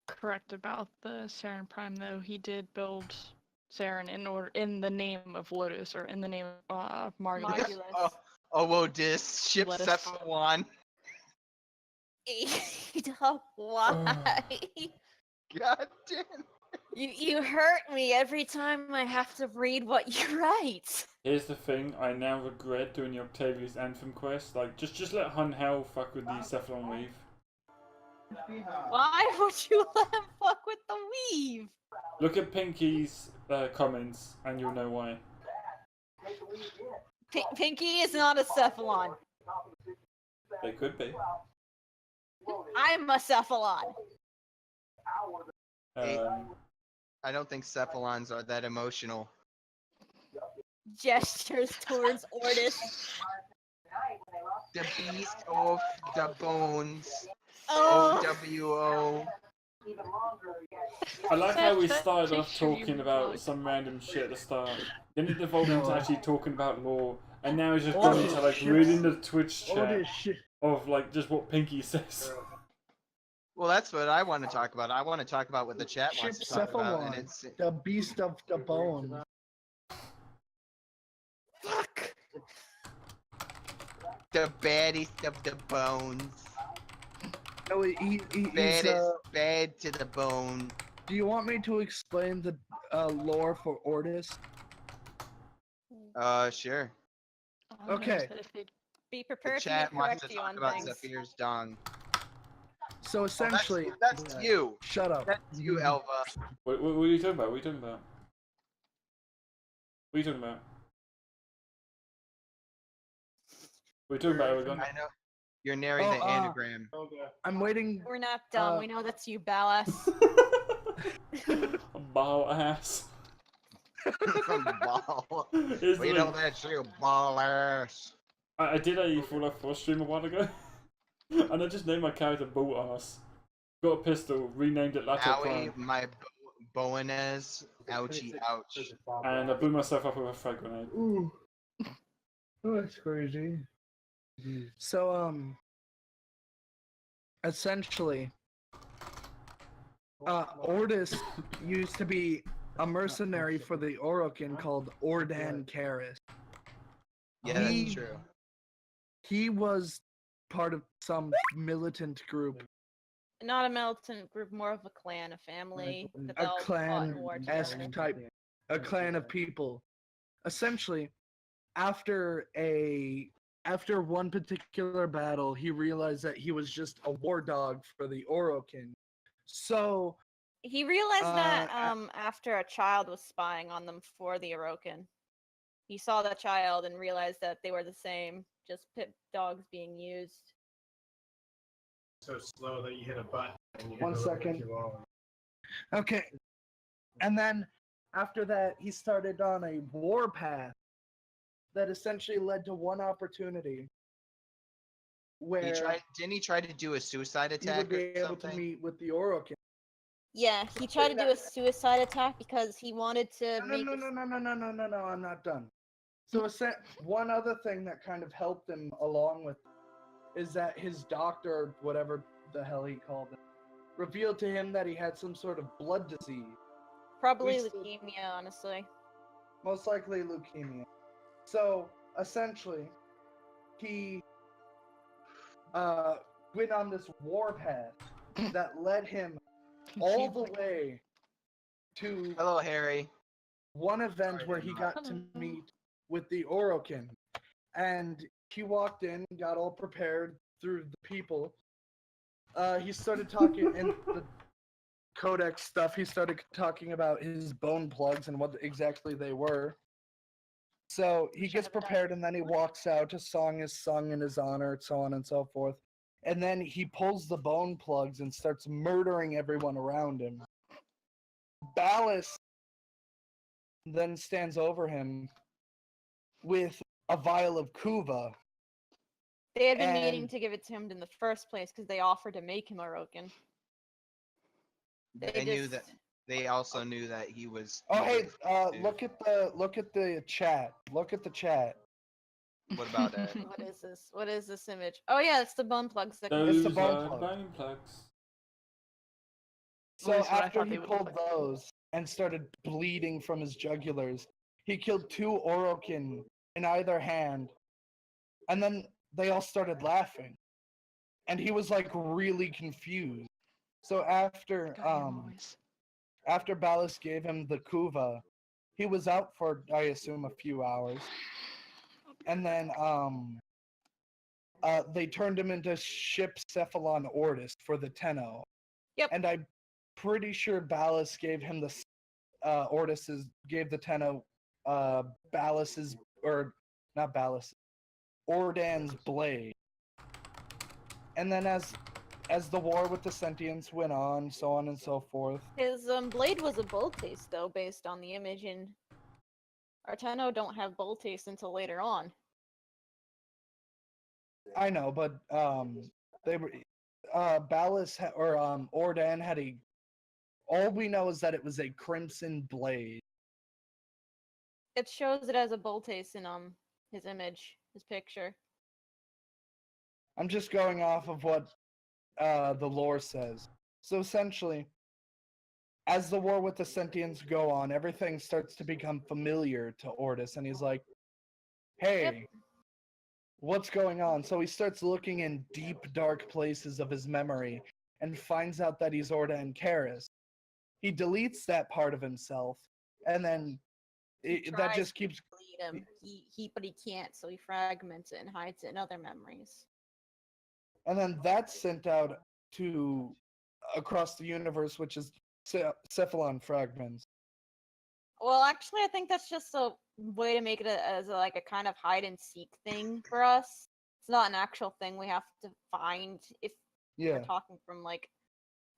Speaker 7: correct about the Saren Prime, though. He did build Saren in the name of Lotus, or in the name of Margulis.
Speaker 3: Margulis.
Speaker 2: Odis, ship
Speaker 7: Lettuce.
Speaker 2: Cephalon.
Speaker 3: Ada, why?
Speaker 2: God damn.
Speaker 3: You hurt me every time I have to read what you write.
Speaker 4: Here's the thing, I now regret doing the Octavius Anthem quest. Like, just let Hun Hell fuck with the Cephalon Weave.
Speaker 3: Why would you let him fuck with the weave?
Speaker 4: Look at Pinky's comments, and you'll know why.
Speaker 3: Pinky is not a cephalon.
Speaker 4: They could be.
Speaker 3: I'm a cephalon.
Speaker 2: I don't think Cephalons are that emotional.
Speaker 3: Gestures towards Ortis.
Speaker 2: The beast of the bones.
Speaker 3: Oh,
Speaker 2: OWO.
Speaker 4: I like how we
Speaker 7: That
Speaker 4: started off
Speaker 7: picture you
Speaker 4: talking about
Speaker 7: put.
Speaker 4: some random shit at the start. Then it evolved into
Speaker 1: No.
Speaker 4: actually talking about lore, and now it's just
Speaker 1: All
Speaker 4: gone
Speaker 1: this
Speaker 4: into like
Speaker 1: shit-
Speaker 4: reading the Twitch
Speaker 1: All
Speaker 4: chat
Speaker 1: this shit.
Speaker 4: of like just what Pinky says.
Speaker 2: Well, that's what I want to talk about. I want to talk about what the chat
Speaker 1: Ship
Speaker 2: wants to talk about, and
Speaker 1: Cephalon,
Speaker 2: it's
Speaker 1: the beast of the bone.
Speaker 2: fuck the baddest of the bones.
Speaker 1: No, he's
Speaker 2: Baddest, bad to the bone.
Speaker 1: Do you want me to explain the lore for Ortis?
Speaker 2: Sure.
Speaker 7: All I know is
Speaker 1: Okay.
Speaker 7: that if they
Speaker 3: Be
Speaker 2: The
Speaker 3: prepared for me
Speaker 2: chat
Speaker 3: to
Speaker 2: wants
Speaker 3: correct
Speaker 2: to
Speaker 3: you
Speaker 2: talk
Speaker 3: on
Speaker 2: about
Speaker 3: things.
Speaker 2: Zephyr's dong.
Speaker 1: So
Speaker 2: Oh,
Speaker 1: essentially,
Speaker 2: that's you.
Speaker 1: Shut up.
Speaker 2: That's you, Elva.
Speaker 4: What are you talking about? What are you talking about? What are you talking about? What are you talking about, Eragon?
Speaker 2: I know. You're narrating the anagram.
Speaker 1: I'm waiting.
Speaker 3: We're not dumb. We know that's you, Ballas.
Speaker 4: Ball ass.
Speaker 2: Ball.
Speaker 4: It's
Speaker 2: We
Speaker 4: like-
Speaker 2: know that's you, ball ass.
Speaker 4: I did a Full Life 4 stream a while ago, and I just named my character Bull Ass. Got a pistol, renamed it Lato
Speaker 2: Owie,
Speaker 4: Prime,
Speaker 2: my Boanez. Ouchie, ouch.
Speaker 4: and I blew myself up with a frag grenade.
Speaker 1: Ooh. Oh, that's crazy. So, essentially, Ortis used to be a mercenary for the Orokin called Ordan Karis.
Speaker 2: Yeah,
Speaker 1: He-
Speaker 2: that's true.
Speaker 1: He was part of some militant group,
Speaker 3: Not a militant group, more of a clan, a family that
Speaker 1: a
Speaker 3: all fought in war
Speaker 1: clan-esque
Speaker 3: together.
Speaker 1: type, a clan of people. Essentially, after one particular battle, he realized that he was just a war dog for the Orokin. So
Speaker 3: He realized that
Speaker 1: a-
Speaker 3: after a child was spying on them for the Orokin. He saw the child and realized that they were the same, just pit dogs being used.
Speaker 6: So slow that you hit a button. And you hit
Speaker 1: One
Speaker 6: a little bit
Speaker 1: second.
Speaker 6: too long.
Speaker 1: Okay. And then after that, he started on a war path that essentially led to one opportunity where
Speaker 2: Didn't he try to do a suicide
Speaker 1: he
Speaker 2: attack
Speaker 1: would be
Speaker 2: or
Speaker 1: able to
Speaker 2: something?
Speaker 1: meet with the Orokin.
Speaker 3: Yeah, he tried to do a suicide attack because he wanted to
Speaker 1: No,
Speaker 3: make
Speaker 1: no,
Speaker 3: his-
Speaker 1: no, no, no, no, no, no, no, I'm not done. So one other thing that kind of helped him along with is that his doctor, whatever the hell he called it, revealed to him that he had some sort of blood disease.
Speaker 3: probably
Speaker 1: we still-
Speaker 3: leukemia, honestly.
Speaker 1: Most likely leukemia. So essentially, he went on this war path that led him all the way to
Speaker 2: Hello, Harry.
Speaker 1: one event where he got to meet with the Orokin. And he walked in, got all prepared through the people. He started talking in the codex stuff. He started talking about his bone plugs and what exactly they were. So he gets prepared and then he walks out. A song is sung in his honor, so on and so forth. And then he pulls the bone plugs and starts murdering everyone around him. Ballas then stands over him with a vial of Kuva.
Speaker 3: They had been meaning
Speaker 1: And-
Speaker 3: to give it to him in the first place because they offered to make him a Rokin.
Speaker 2: They knew that. They also knew that he was.
Speaker 1: Oh
Speaker 2: he
Speaker 1: hey,
Speaker 2: was too.
Speaker 1: look at the chat. Look at the chat.
Speaker 2: What about it?
Speaker 3: What is this? What is this image? Oh yeah, it's the bone plugs. That
Speaker 1: It's the
Speaker 4: Those
Speaker 1: bone
Speaker 4: are
Speaker 1: plug.
Speaker 4: bone plugs.
Speaker 1: So
Speaker 7: At least what I
Speaker 1: after
Speaker 7: thought
Speaker 1: he
Speaker 7: they would look
Speaker 1: pulled
Speaker 7: like.
Speaker 1: those and started bleeding from his jugulars, he killed 2 Orokin in either hand, and then they all started laughing, and he was like really confused. So after after Ballas gave him the Kuva, he was out for I assume a few hours, and then they turned him into Ship Cephalon Ortis for the Tenno.
Speaker 3: Yep.
Speaker 1: And I'm pretty sure Ballas gave him the Ortis's gave the Tenno Ballas's or not Ballas, Ordan's blade. And then as the war with the sentients went on, so on and so forth.
Speaker 3: his blade was a bolt taste though, based on the image, and Arteno don't have bolt taste until later on.
Speaker 1: I know, but they were Ballas or Ordan had a All we know is that it was a crimson blade.
Speaker 3: It shows it as a Boltace in his image, his picture.
Speaker 1: I'm just going off of what the lore says. So essentially, as the war with the Sentients go on, everything starts to become familiar to Ordis, and he's like, hey, what's going on? So he starts looking in deep, dark places of his memory and finds out that he's Orda and Karis. He deletes that part of himself, and then that just keeps...
Speaker 3: Delete him. But he can't, so he fragments it and hides it in other memories.
Speaker 1: And then that's sent out to across the universe, which is Cephalon fragments.
Speaker 3: Well, actually, I think that's just a way to make it as a kind of hide and seek thing for us. It's not an actual thing we have to find if we're talking from an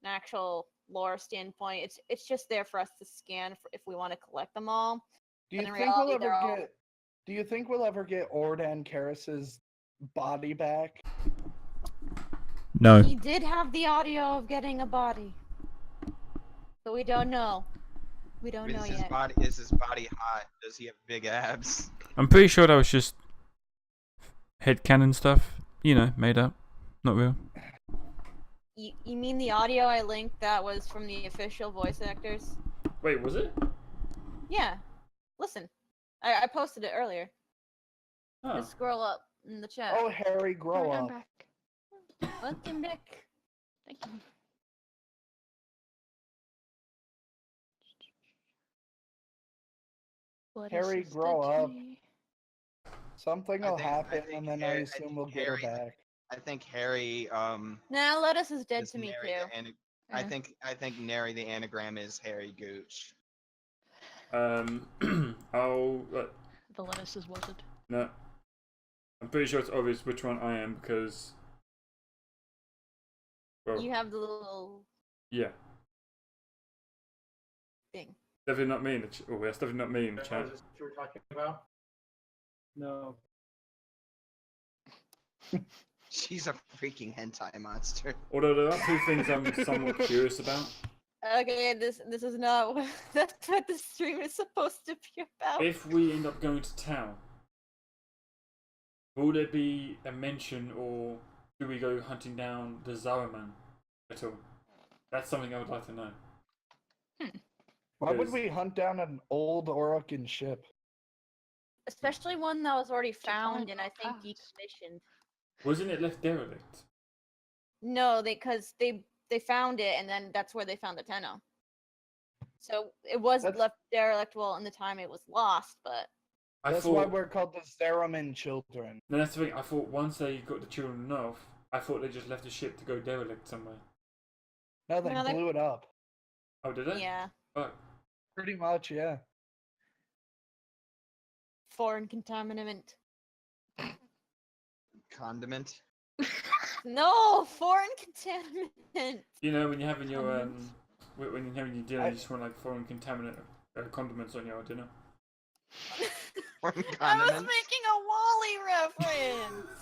Speaker 3: actual lore standpoint. It's just there for us to scan if we want to collect them all.
Speaker 1: Do you think we'll ever get Orda and Karis's body back?
Speaker 5: No.
Speaker 3: He did have the audio of getting a body, but we don't know. We don't know yet.
Speaker 2: Is his body hot? Does he have big abs?
Speaker 5: I'm pretty sure that was just headcanon stuff. You know, made up. Not real.
Speaker 3: You mean the audio I linked that was from the official voice actors?
Speaker 4: Wait, was it?
Speaker 3: Yeah. Listen. I posted it earlier.
Speaker 4: Huh.
Speaker 3: Just scroll up in the chat.
Speaker 1: Oh, Harry, grow
Speaker 7: I'm
Speaker 1: up.
Speaker 7: back.
Speaker 3: Welcome back.
Speaker 7: Thank you. What
Speaker 1: Harry,
Speaker 7: is this
Speaker 1: grow
Speaker 7: dead to
Speaker 1: up.
Speaker 7: me?
Speaker 1: Something
Speaker 2: I
Speaker 1: will
Speaker 2: think- I
Speaker 1: happen,
Speaker 2: think
Speaker 1: and then
Speaker 2: Harry-
Speaker 1: I
Speaker 2: I
Speaker 1: assume
Speaker 2: think
Speaker 1: we'll get her
Speaker 2: Harry-
Speaker 1: back.
Speaker 2: I think Harry
Speaker 3: Nah, Lettuce is dead
Speaker 2: is
Speaker 3: to me
Speaker 2: Neri
Speaker 3: too.
Speaker 2: the ana- I think Neri the anagram is Harry Gooch.
Speaker 4: I'll.
Speaker 7: The lettuce is was it?
Speaker 4: No. I'm pretty sure it's obvious which one I am because. Well,
Speaker 3: You have the little
Speaker 4: yeah.
Speaker 3: thing.
Speaker 4: Definitely not me in the oh, that's definitely not me in the
Speaker 6: Is
Speaker 4: chat.
Speaker 6: this what you were talking about? No.
Speaker 2: She's a freaking hentai monster.
Speaker 4: Although there are two things I'm somewhat curious about.
Speaker 3: Okay, this is not what that's what the stream is supposed to be about.
Speaker 4: If we end up going to town, will there be a mention or do we go hunting down the Zaraman at all? That's something I would like to know.
Speaker 1: Why would
Speaker 4: Because-
Speaker 1: we hunt down an old Orokin ship?
Speaker 3: Especially one that was already found
Speaker 7: find
Speaker 3: and I think
Speaker 7: us.
Speaker 3: decommissioned.
Speaker 4: Wasn't it left derelict?
Speaker 3: No, because they found it and then that's where they found the Tenno. So it was
Speaker 1: That's-
Speaker 3: left derelict well in the time it was lost, but
Speaker 4: I
Speaker 1: That's
Speaker 4: thought.
Speaker 1: why we're called the Zeraman children.
Speaker 4: No, that's the thing. I thought once they got the children off, I thought they just left the ship to go derelict somewhere.
Speaker 1: No, they
Speaker 3: No, they-
Speaker 1: blew it up.
Speaker 4: Oh, did they?
Speaker 3: yeah,
Speaker 4: Oh,
Speaker 1: Pretty much, yeah.
Speaker 3: foreign contaminant.
Speaker 2: Condiment.
Speaker 3: No, foreign contaminant.
Speaker 4: you know when you're having your
Speaker 7: Condiments.
Speaker 4: when you're having your dinner, you just want like foreign contaminant condiments on your dinner.
Speaker 2: Foreign
Speaker 3: I was
Speaker 2: condiments.
Speaker 3: making a Wally reference.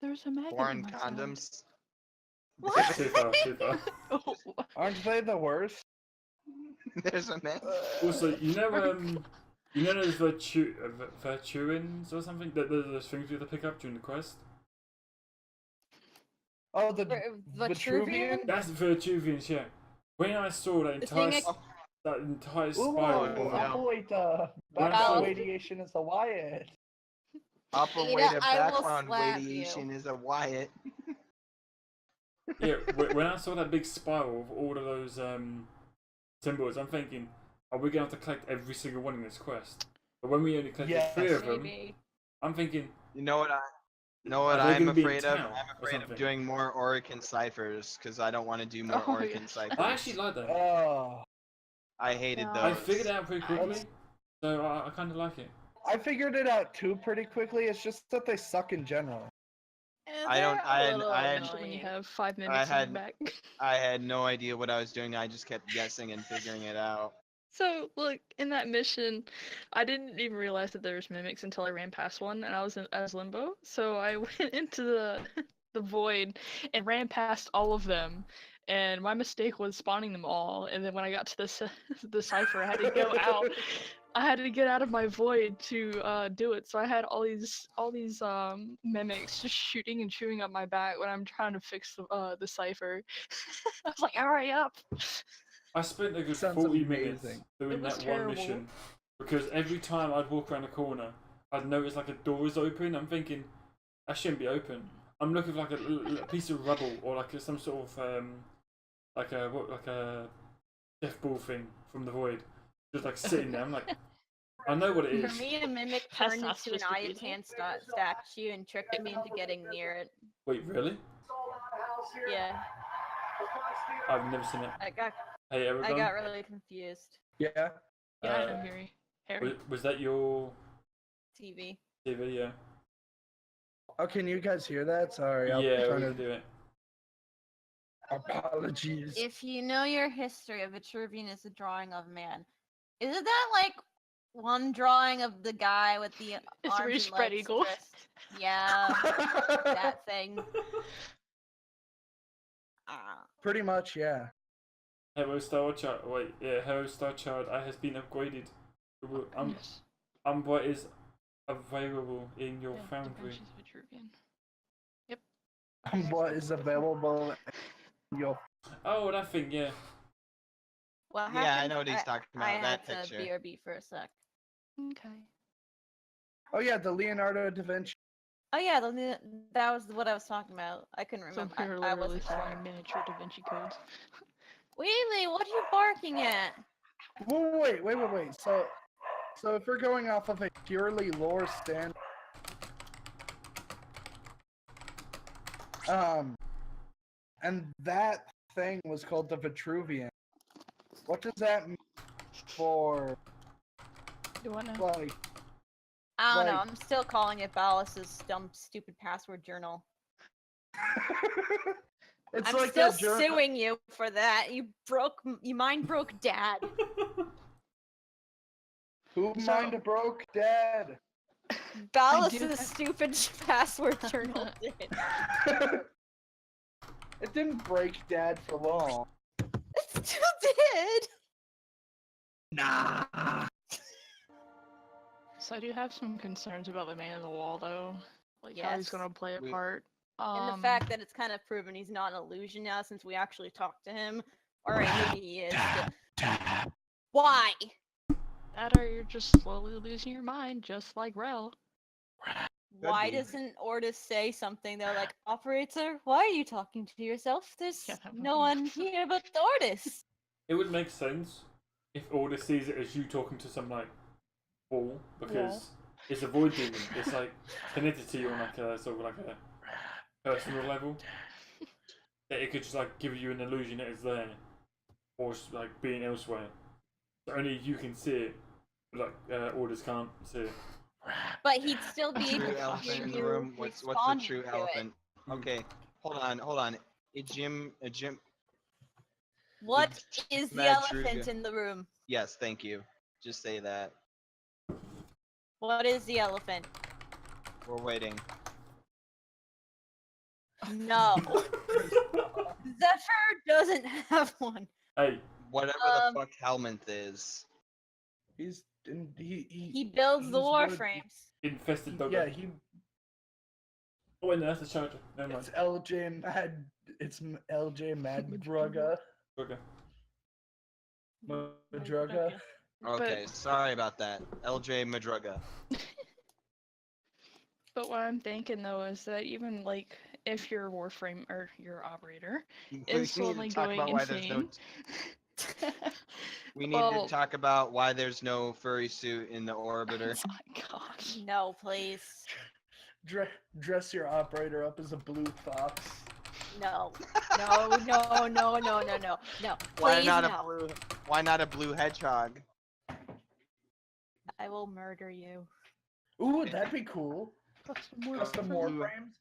Speaker 7: There's a maggot
Speaker 2: Foreign
Speaker 7: in my side.
Speaker 2: condoms.
Speaker 3: What?
Speaker 4: Too far, too far.
Speaker 7: Oh,
Speaker 1: Aren't they the worst?
Speaker 2: There's a man.
Speaker 4: Also, you know those Virtuins or something? Those things we have to pick up during the quest?
Speaker 1: Oh, the
Speaker 3: Vitruvian?
Speaker 1: Vitruvian?
Speaker 4: That's Virtuvians, yeah. When I saw that
Speaker 3: The thing
Speaker 4: entire
Speaker 1: Ooh,
Speaker 4: spiral,
Speaker 2: no.
Speaker 1: wait,
Speaker 4: When I
Speaker 1: background
Speaker 4: saw-
Speaker 1: radiation is a Wyatt.
Speaker 2: Upper
Speaker 3: Ada,
Speaker 2: weight of
Speaker 3: I will
Speaker 2: background
Speaker 3: slap
Speaker 2: radiation is a Wyatt.
Speaker 4: yeah, when I saw that big spiral of all of those symbols, I'm thinking, are we going to have to collect every single one in this quest? But when we only collected
Speaker 1: Yes.
Speaker 4: 3 of them,
Speaker 3: Maybe.
Speaker 4: I'm thinking,
Speaker 2: You know what
Speaker 4: Are they
Speaker 2: I'm
Speaker 4: gonna be in
Speaker 2: afraid of?
Speaker 4: town
Speaker 2: I'm
Speaker 4: or
Speaker 2: afraid of
Speaker 4: something?
Speaker 2: doing more Orican ciphers because I don't want to do more
Speaker 7: Oh,
Speaker 2: Orican
Speaker 7: yeah.
Speaker 2: ciphers.
Speaker 4: I actually like that.
Speaker 1: Oh,
Speaker 2: I hated
Speaker 3: No.
Speaker 2: those.
Speaker 4: I figured it out pretty quickly, so I kind of like it.
Speaker 1: I figured it out too pretty quickly. It's just that they suck in general.
Speaker 2: I don't-
Speaker 3: They're a
Speaker 2: I had-
Speaker 3: little
Speaker 2: I had-
Speaker 7: especially when you
Speaker 3: annoying.
Speaker 7: have 5
Speaker 2: I
Speaker 7: minutes
Speaker 2: had-
Speaker 7: in your back.
Speaker 2: I had no idea what I was doing. I just kept guessing and figuring it out.
Speaker 7: So, look, in that mission, I didn't even realize that there was mimics until I ran past one, and I was as Limbo. So I went into the the void and ran past all of them. And my mistake was spawning them all. And then when I got to the cipher, I had to go out. I had to get out of my void to do it. So I had all these mimics just shooting and chewing up my back when I'm trying to fix the cipher. I was like, hurry up!
Speaker 4: I spent a good
Speaker 1: Sounds
Speaker 4: 40 minutes
Speaker 1: amazing.
Speaker 4: doing
Speaker 7: It was
Speaker 4: that
Speaker 7: terrible.
Speaker 4: one mission because every time I'd walk around a corner, I'd notice like a door is open. I'm thinking, that shouldn't be open. I'm looking for like a piece of rubble or like some sort of like a death ball thing from the void, just like sitting there. I'm like, I know what it
Speaker 3: For
Speaker 4: is.
Speaker 3: me, a mimic
Speaker 7: That's
Speaker 3: turned
Speaker 7: not
Speaker 3: into an
Speaker 7: supposed to be
Speaker 3: Ayatan statue and tricked me into getting near it.
Speaker 4: Wait, really?
Speaker 3: Yeah,
Speaker 4: I've never seen it.
Speaker 3: I got
Speaker 4: Hey, Eragon,
Speaker 3: I got really confused.
Speaker 1: Yeah.
Speaker 7: Yeah, I know,
Speaker 4: Uh,
Speaker 7: Harry.
Speaker 4: was that your
Speaker 3: TV.
Speaker 4: TV? Yeah.
Speaker 1: Oh, can you guys hear that? Sorry, I'm
Speaker 4: Yeah, we
Speaker 1: trying
Speaker 4: can
Speaker 1: to.
Speaker 4: do it.
Speaker 1: Apologies.
Speaker 3: If you know your history of Vitruvian as a drawing of man, isn't that like one drawing of the guy with the
Speaker 7: It's
Speaker 3: arms
Speaker 7: really
Speaker 3: and
Speaker 7: spread
Speaker 3: legs
Speaker 7: eagle.
Speaker 3: dressed? Yeah, that thing.
Speaker 1: Pretty much, yeah.
Speaker 4: Hello, Star Child. Wait, yeah, hello, Star Child. I has been upgraded.
Speaker 7: Yes.
Speaker 4: Umbra is available in your
Speaker 7: Yeah, the
Speaker 4: foundry.
Speaker 7: branches of Vitruvian. Yep.
Speaker 1: What is available? Yo,
Speaker 4: Oh, that thing, yeah.
Speaker 3: What
Speaker 2: Yeah, I
Speaker 3: happened?
Speaker 2: know what he's talking about.
Speaker 3: I
Speaker 2: That
Speaker 3: had to
Speaker 2: picture.
Speaker 3: BRB for a sec.
Speaker 7: Okay.
Speaker 1: oh yeah, the Leonardo da Vinci.
Speaker 3: Oh yeah, that was what I was talking about. I couldn't
Speaker 7: So
Speaker 3: remember.
Speaker 7: we're
Speaker 3: I
Speaker 7: literally
Speaker 3: wasn't sure.
Speaker 7: selling miniature Da Vinci codes.
Speaker 3: Wheelie, what are you barking at?
Speaker 1: Wait. So if we're going off of a purely lore stand, and that thing was called the Vitruvian. What does that mean for
Speaker 7: Do what now?
Speaker 1: like?
Speaker 3: I don't know.
Speaker 1: Like-
Speaker 3: I'm still calling it Ballas's dumb, stupid password journal.
Speaker 1: It's
Speaker 3: I'm
Speaker 1: like
Speaker 3: still
Speaker 1: that journal.
Speaker 3: suing you for that. You mind broke dad.
Speaker 1: Who
Speaker 7: So-
Speaker 1: mind broke dad?
Speaker 3: Ballas's
Speaker 7: have-
Speaker 3: stupid password journal did.
Speaker 1: It didn't break dad for long.
Speaker 3: It still did.
Speaker 1: Nah.
Speaker 7: So I do have some concerns about the man in the wall, though. Like how he's
Speaker 3: Yes.
Speaker 7: gonna play a
Speaker 2: We-
Speaker 7: part.
Speaker 3: And the fact that it's kind of proven he's not an illusion now since we actually talked to him. Alright, maybe he is. But... Why?
Speaker 7: that or you're just slowly losing your mind, just like Rel.
Speaker 3: Why
Speaker 2: be.
Speaker 3: doesn't Ortis say something? They're like, Operator, why are you talking to yourself? There's
Speaker 7: Yeah, that would
Speaker 3: no
Speaker 7: be-
Speaker 3: one here but Ortis.
Speaker 4: It would make sense if Order sees it as you talking to some like ball because it's a void demon. It's like connected to you on like a sort of like a personal level. That it could just like give you an illusion that it's there, or it's, like being elsewhere. So only you can see it. Like Orders can't see it.
Speaker 3: But he'd still be able
Speaker 2: True
Speaker 3: to
Speaker 2: elephant
Speaker 3: hear
Speaker 2: in the
Speaker 3: you
Speaker 2: room. What's the
Speaker 3: responding
Speaker 2: true
Speaker 3: to it.
Speaker 2: elephant? Okay, hold on. A Jim.
Speaker 3: What is the
Speaker 2: Madruga.
Speaker 3: elephant in the room?
Speaker 2: Yes, thank you. Just say that.
Speaker 3: What is the elephant?
Speaker 2: We're waiting.
Speaker 3: No. Zephyr doesn't have one.
Speaker 4: Hey,
Speaker 2: Whatever
Speaker 3: Um,
Speaker 2: the fuck Helminth is.
Speaker 1: He's
Speaker 3: He builds the
Speaker 1: he's good.
Speaker 3: warframes.
Speaker 4: infested dog.
Speaker 1: Yeah, he.
Speaker 4: Oh wait, no, that's the charger. Never mind.
Speaker 1: It's LJ Mad. It's LJ Mad Drugga.
Speaker 4: Okay.
Speaker 1: Madrugga.
Speaker 2: Okay, sorry about that. LJ Madruga.
Speaker 7: But what I'm thinking though is that even like if your Warframe or your operator
Speaker 2: We
Speaker 7: is
Speaker 2: need
Speaker 7: slowly
Speaker 2: to talk
Speaker 7: going
Speaker 2: about why there's no.
Speaker 7: insane.
Speaker 2: We need
Speaker 7: Well-
Speaker 2: to talk about why there's no furry suit in the orbiter.
Speaker 7: Oh my gosh.
Speaker 3: No, please.
Speaker 1: Dress your operator up as a blue fox.
Speaker 3: No. No. No.
Speaker 2: Why
Speaker 3: Please
Speaker 2: not
Speaker 3: no.
Speaker 2: a blue? Why not a blue hedgehog?
Speaker 3: I will murder you.
Speaker 1: Ooh, that'd be cool. Custom
Speaker 2: Blue-
Speaker 1: warframes.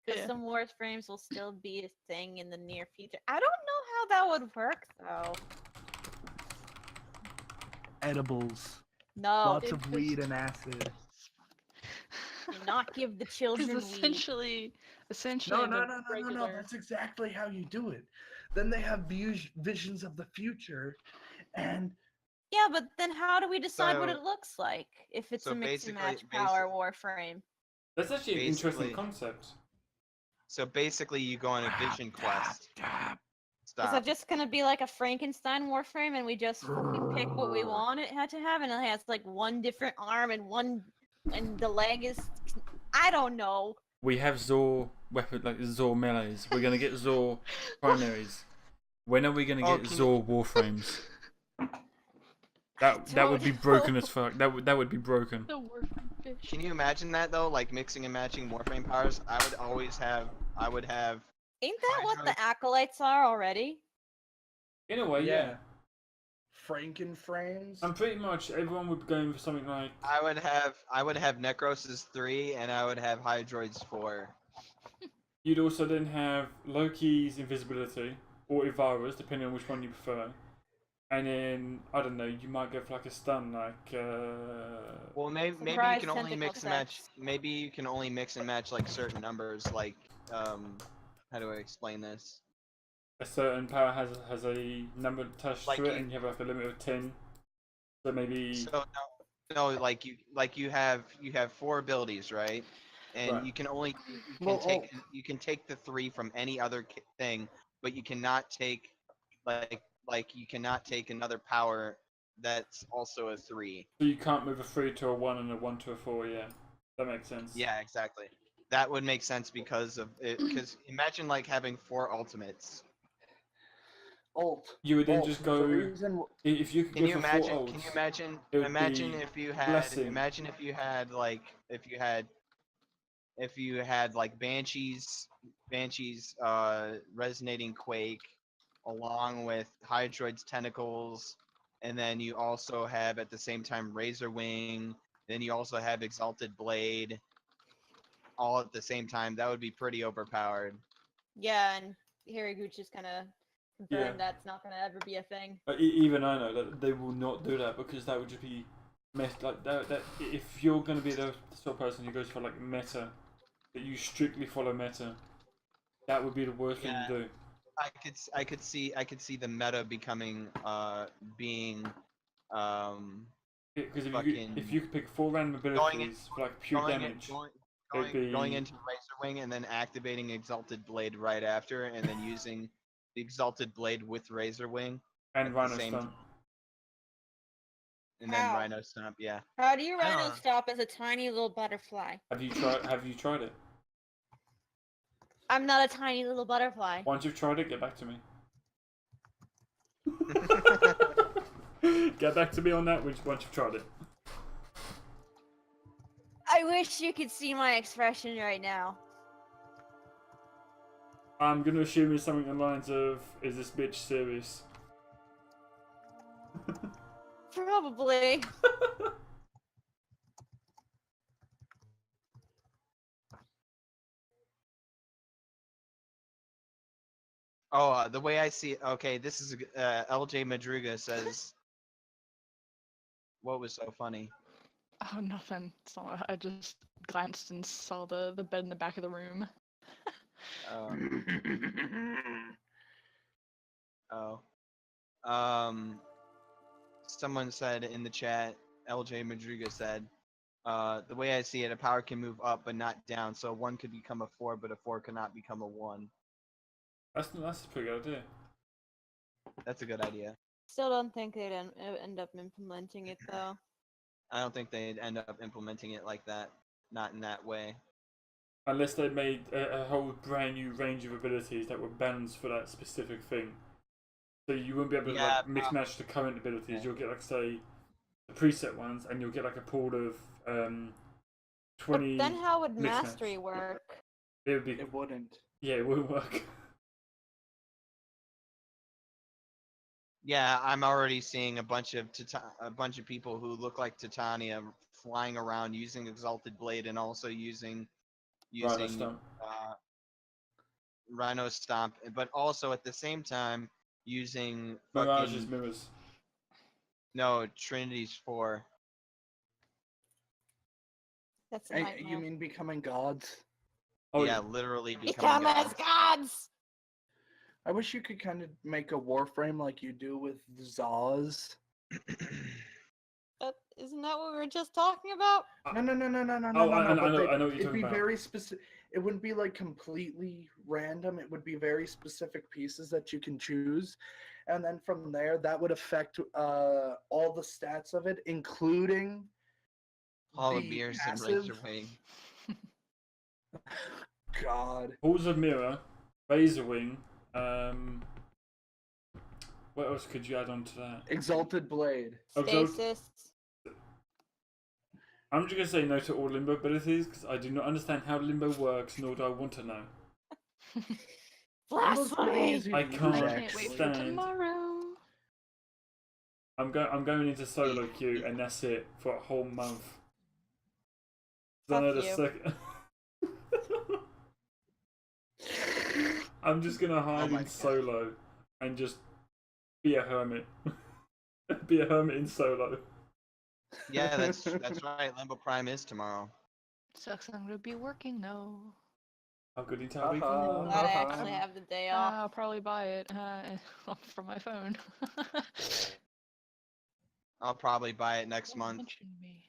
Speaker 7: Yeah.
Speaker 3: Custom warframes will still be a thing in the near future. I don't know how that would work though.
Speaker 1: Edibles.
Speaker 3: No.
Speaker 1: Lots of weed and acid.
Speaker 3: Do not give the
Speaker 7: Because
Speaker 3: children weed.
Speaker 7: essentially,
Speaker 1: No,
Speaker 7: the regular.
Speaker 1: That's exactly how you do it. Then they have visions of the future, and
Speaker 3: Yeah, but then how do we decide what
Speaker 2: So-
Speaker 3: it looks like if it's
Speaker 2: so
Speaker 3: a mix and
Speaker 2: basically-
Speaker 3: match power Warframe?
Speaker 4: That's actually an interesting
Speaker 2: Basically-
Speaker 4: concept.
Speaker 2: So basically, you go on a vision quest.
Speaker 3: Is
Speaker 2: Stop.
Speaker 3: that just gonna be like a Frankenstein Warframe and we just fucking pick what we want it had to have and it has like one different arm and the leg is I don't know.
Speaker 5: We have Zor weapon, like Zor melees. We're gonna get Zor primaries. When are we gonna
Speaker 2: Oh,
Speaker 5: get
Speaker 2: can
Speaker 5: Zor warframes? That would be
Speaker 3: Don't
Speaker 5: broken
Speaker 3: know.
Speaker 5: as fuck. That would be broken.
Speaker 7: The Warframe fish.
Speaker 2: Can you imagine that though? Like mixing and matching Warframe powers. I would have.
Speaker 3: Ain't that what
Speaker 2: Hydra-
Speaker 3: the acolytes are already?
Speaker 4: In a way, yeah.
Speaker 1: Frankenframes.
Speaker 4: And pretty much everyone would be going for something like
Speaker 2: I would have Necros's 3, and I would have Hydroid's 4.
Speaker 4: you'd also then have Loki's invisibility or Ivara's, depending on which one you prefer. And then I don't know, you might go for like a stun, like
Speaker 2: Well, maybe you
Speaker 3: Surprise
Speaker 2: can only
Speaker 3: tentacle
Speaker 2: mix and match.
Speaker 3: effects.
Speaker 2: Maybe you can only mix and match like certain numbers. Like, how do I explain this?
Speaker 4: a certain power has a number attached
Speaker 2: Like
Speaker 4: to it,
Speaker 2: you-
Speaker 4: and you have like a limit of 10. So maybe
Speaker 2: So no, like you have 4 abilities, right? And
Speaker 4: Right.
Speaker 2: you can only
Speaker 1: Well,
Speaker 2: you can take the 3 from any other thing, but you cannot take like you cannot take another power that's also a 3.
Speaker 4: so you can't move a 3 to a 1 and a 1 to a 4. Yeah, that makes sense.
Speaker 2: Yeah, exactly. That would make sense because of it. Because imagine like having 4 ultimates.
Speaker 1: Alt.
Speaker 4: You would then
Speaker 1: Alt.
Speaker 4: just
Speaker 1: The
Speaker 4: go
Speaker 1: reason
Speaker 4: if you could
Speaker 2: Can
Speaker 4: go
Speaker 2: you
Speaker 4: for
Speaker 2: imagine?
Speaker 4: 4
Speaker 2: Can you
Speaker 4: ults,
Speaker 2: imagine?
Speaker 4: it would
Speaker 2: Imagine
Speaker 4: be
Speaker 2: if you had.
Speaker 4: Blessing.
Speaker 2: Imagine if you had like like Banshees, resonating quake, along with Hydroid's tentacles, and then you also have at the same time Razor Wing. Then you also have Exalted Blade, all at the same time. That would be pretty overpowered.
Speaker 3: Yeah, and Hiraguchi's kinda confirmed
Speaker 4: Yeah.
Speaker 3: that's not gonna ever be a thing.
Speaker 4: Even I know that they will not do that because that would just be messed. Like that if you're going to be the sort of person who goes for like meta, that you strictly follow meta, that would be the worst
Speaker 2: Yeah.
Speaker 4: thing to do.
Speaker 2: I could see the meta becoming being
Speaker 4: Because
Speaker 2: fucking
Speaker 4: if you could pick 4 random abilities for like pure damage, it'd be
Speaker 2: going into Razor Wing and then activating Exalted Blade right after, and then using the Exalted Blade with Razor Wing,
Speaker 4: and
Speaker 2: at the
Speaker 4: Rhino
Speaker 2: same
Speaker 4: Stomp.
Speaker 2: and then
Speaker 3: How?
Speaker 2: Rhino Stomp. Yeah,
Speaker 3: How do you
Speaker 2: I don't
Speaker 3: Rhino
Speaker 2: know.
Speaker 3: stop as a tiny little butterfly?
Speaker 4: Have you tried it?
Speaker 3: I'm not a tiny little butterfly.
Speaker 4: Once you've tried it, get back to me. Get back to me on that once you've tried it.
Speaker 3: I wish you could see my expression right now.
Speaker 4: I'm gonna assume it's something along the lines of, "Is this bitch serious?"
Speaker 3: Probably.
Speaker 2: Oh, the way I see it. Okay, this is LJ Madruga says. What was so funny?
Speaker 7: Oh, nothing. It's not, I just glanced and saw the bed in the back of the room.
Speaker 2: Oh. Someone said in the chat, LJ Madruga said, the way I see it, a power can move up but not down, so 1 could become a 4, but a 4 cannot become a 1.
Speaker 4: That's a pretty good idea.
Speaker 2: That's a good idea.
Speaker 3: Still don't think they'd end up implementing it though.
Speaker 2: I don't think they'd end up implementing it like that. Not in that way.
Speaker 4: Unless they made a whole brand new range of abilities that were balanced for that specific thing. So you wouldn't be able to like mix match the current abilities. You'll get like say the preset ones, and you'll get like a pool of 20.
Speaker 3: But then how would
Speaker 4: mixed
Speaker 3: mastery
Speaker 4: match.
Speaker 3: work?
Speaker 4: It would be
Speaker 1: it wouldn't.
Speaker 4: yeah, it wouldn't work.
Speaker 2: Yeah, I'm already seeing a bunch of people who look like Titania flying around using Exalted Blade and also using
Speaker 4: Rhino Stomp.
Speaker 2: Rhino Stomp, but also at the same time using
Speaker 4: Mirage's
Speaker 2: fucking
Speaker 4: mirrors.
Speaker 2: no Trinity's 4.
Speaker 3: That's a
Speaker 1: You
Speaker 3: nightmare.
Speaker 1: mean becoming gods?
Speaker 4: Oh
Speaker 2: yeah, literally
Speaker 3: Become
Speaker 2: becoming
Speaker 3: as
Speaker 2: gods.
Speaker 3: gods!
Speaker 1: I wish you could kind of make a Warframe like you do with Zaws.
Speaker 3: Isn't that what we were just talking about?
Speaker 1: No.
Speaker 4: Oh, I know
Speaker 1: But
Speaker 4: what you're
Speaker 1: it'd
Speaker 4: talking
Speaker 1: be
Speaker 4: about.
Speaker 1: very specific. It wouldn't be like completely random. It would be very specific pieces that you can choose, and then from there, that would affect all the stats of it, including
Speaker 2: All the
Speaker 1: the
Speaker 2: beers and
Speaker 1: passive.
Speaker 2: razor wing.
Speaker 1: God.
Speaker 4: Halls of Mirror, Razor Wing. What else could you add on to that?
Speaker 1: Exalted Blade.
Speaker 3: Stasis.
Speaker 4: I'm just gonna say no to all limbo abilities because I do not understand how limbo works, nor do I want to know.
Speaker 1: Limbo's pretty
Speaker 3: Blasphemy!
Speaker 1: easy
Speaker 4: I
Speaker 1: to use,
Speaker 4: can't
Speaker 7: I can't wait for
Speaker 4: stand.
Speaker 7: tomorrow.
Speaker 4: I'm going into solo queue and that's it for a whole month.
Speaker 3: Fuck
Speaker 4: I know the
Speaker 3: you.
Speaker 4: second. I'm just gonna hide
Speaker 2: my
Speaker 4: in
Speaker 2: God.
Speaker 4: solo and just be a hermit. Be a hermit in solo.
Speaker 2: Yeah, that's right. Limbo Prime is tomorrow.
Speaker 7: Sucks I'm gonna be working, no.
Speaker 4: How good entire week?
Speaker 1: Uh-huh.
Speaker 3: Glad I
Speaker 1: Uh-huh.
Speaker 3: actually have the day off.
Speaker 7: I'll probably buy it from my phone.
Speaker 2: I'll probably buy it next
Speaker 7: Don't
Speaker 2: month.
Speaker 7: mention me.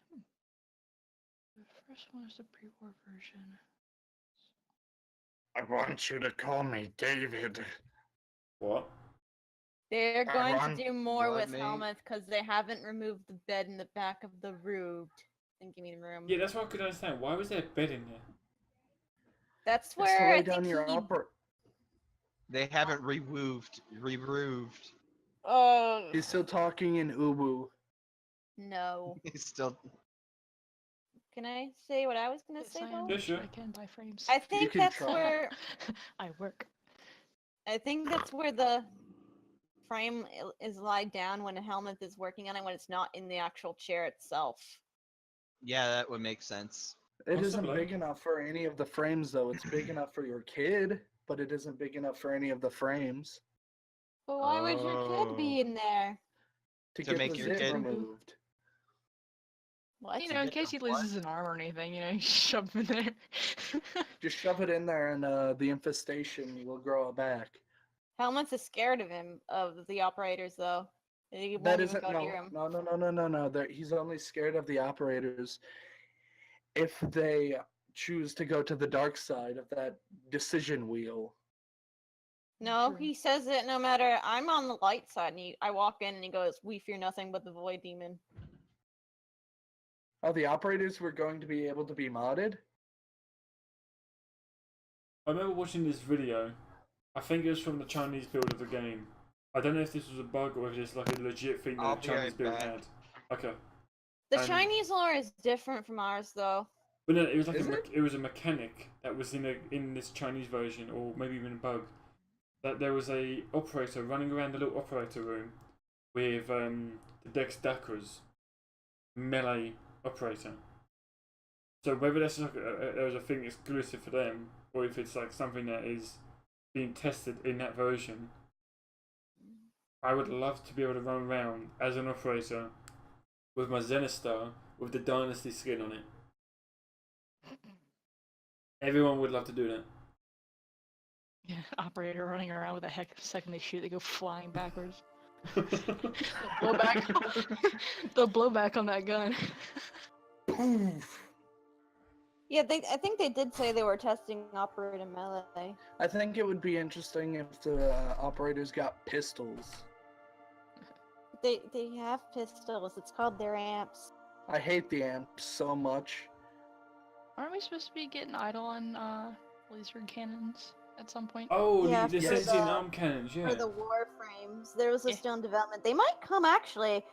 Speaker 7: The first one is the pre-war version.
Speaker 1: I want you to call me David.
Speaker 4: What?
Speaker 3: They're
Speaker 1: I
Speaker 3: going
Speaker 1: want-
Speaker 3: to do more
Speaker 2: What,
Speaker 3: with
Speaker 2: mate?
Speaker 3: Helmuth because they haven't removed the bed in the back of the thinking room.
Speaker 4: Yeah, that's what I could understand. Why was there a bed in there?
Speaker 3: That's
Speaker 1: It's to
Speaker 3: where
Speaker 1: lay
Speaker 3: I
Speaker 1: down
Speaker 3: think
Speaker 1: your
Speaker 3: he.
Speaker 2: They haven't removed.
Speaker 3: Oh
Speaker 1: He's still talking in Ubu.
Speaker 3: no!
Speaker 2: He's still.
Speaker 3: Can I say what I was gonna
Speaker 7: Yes,
Speaker 3: say
Speaker 7: I am.
Speaker 3: though?
Speaker 4: Yeah, sure.
Speaker 7: I can buy frames.
Speaker 3: I think
Speaker 1: can
Speaker 3: that's
Speaker 1: try.
Speaker 3: where
Speaker 7: I work.
Speaker 3: I think that's where the frame is lied down when Helmuth is working on it when it's not in the actual chair itself.
Speaker 2: Yeah, that would make sense.
Speaker 1: It isn't
Speaker 4: Possibly.
Speaker 1: big enough for any of the frames, though. It's big enough for your kid, but it isn't big enough for any of the frames
Speaker 3: But why would your kid be
Speaker 2: Oh.
Speaker 3: in there?
Speaker 1: to
Speaker 2: To
Speaker 1: get
Speaker 2: make
Speaker 1: the
Speaker 2: your
Speaker 1: zip
Speaker 2: kid-
Speaker 1: removed.
Speaker 3: What?
Speaker 7: You know, in
Speaker 2: get
Speaker 7: case
Speaker 2: the
Speaker 7: he loses an arm or anything, you know, you shove him in there.
Speaker 1: Just shove it in there, and the infestation will grow it back.
Speaker 3: Helmuth is scared of him, of the operators, though. He won't
Speaker 1: That
Speaker 3: even
Speaker 1: isn't
Speaker 3: go near him.
Speaker 1: no. He's only scared of the operators if they choose to go to the dark side of that decision wheel.
Speaker 3: No,
Speaker 7: True.
Speaker 3: he says it no matter. I'm on the light side, and I walk in, and he goes, "We fear nothing but the void demon."
Speaker 1: Oh, the operators were going to be able to be modded?
Speaker 4: I remember watching this video. I think it was from the Chinese build of the game. I don't know if this was a bug or if it's like a legit thing
Speaker 2: I'll
Speaker 4: that the
Speaker 2: be
Speaker 4: Chinese
Speaker 2: right
Speaker 4: build
Speaker 2: back.
Speaker 4: had. Okay.
Speaker 3: The
Speaker 4: And-
Speaker 3: Chinese lore is different from ours, though.
Speaker 4: But no, it was like
Speaker 1: Is it?
Speaker 4: it was a mechanic that was in this Chinese version, or maybe even a bug. That there was a operator running around the little operator room with the Dex Dakras melee operator. So whether that's like there's a thing exclusive for them, or if it's like something that is being tested in that version, I would love to be able to run around as an operator with my Zenistar with the Dynasty skin on it. Everyone would love to do that.
Speaker 7: Yeah, operator running around with a heck the second they shoot, they go flying backwards. The blowback on that gun.
Speaker 1: Poof!
Speaker 3: Yeah, I think they did say they were testing operator melee.
Speaker 1: I think it would be interesting if the operators got pistols.
Speaker 3: They have pistols. It's called their amps.
Speaker 1: I hate the amps so much.
Speaker 7: Aren't we supposed to be getting Eidolon laser cannons at some point?
Speaker 4: Oh,
Speaker 3: Yeah,
Speaker 4: the
Speaker 1: for
Speaker 4: sentient
Speaker 3: the-
Speaker 4: arm cannons, yeah.
Speaker 3: For the Warframes, there was a
Speaker 7: Yeah.
Speaker 3: still in development. They might come actually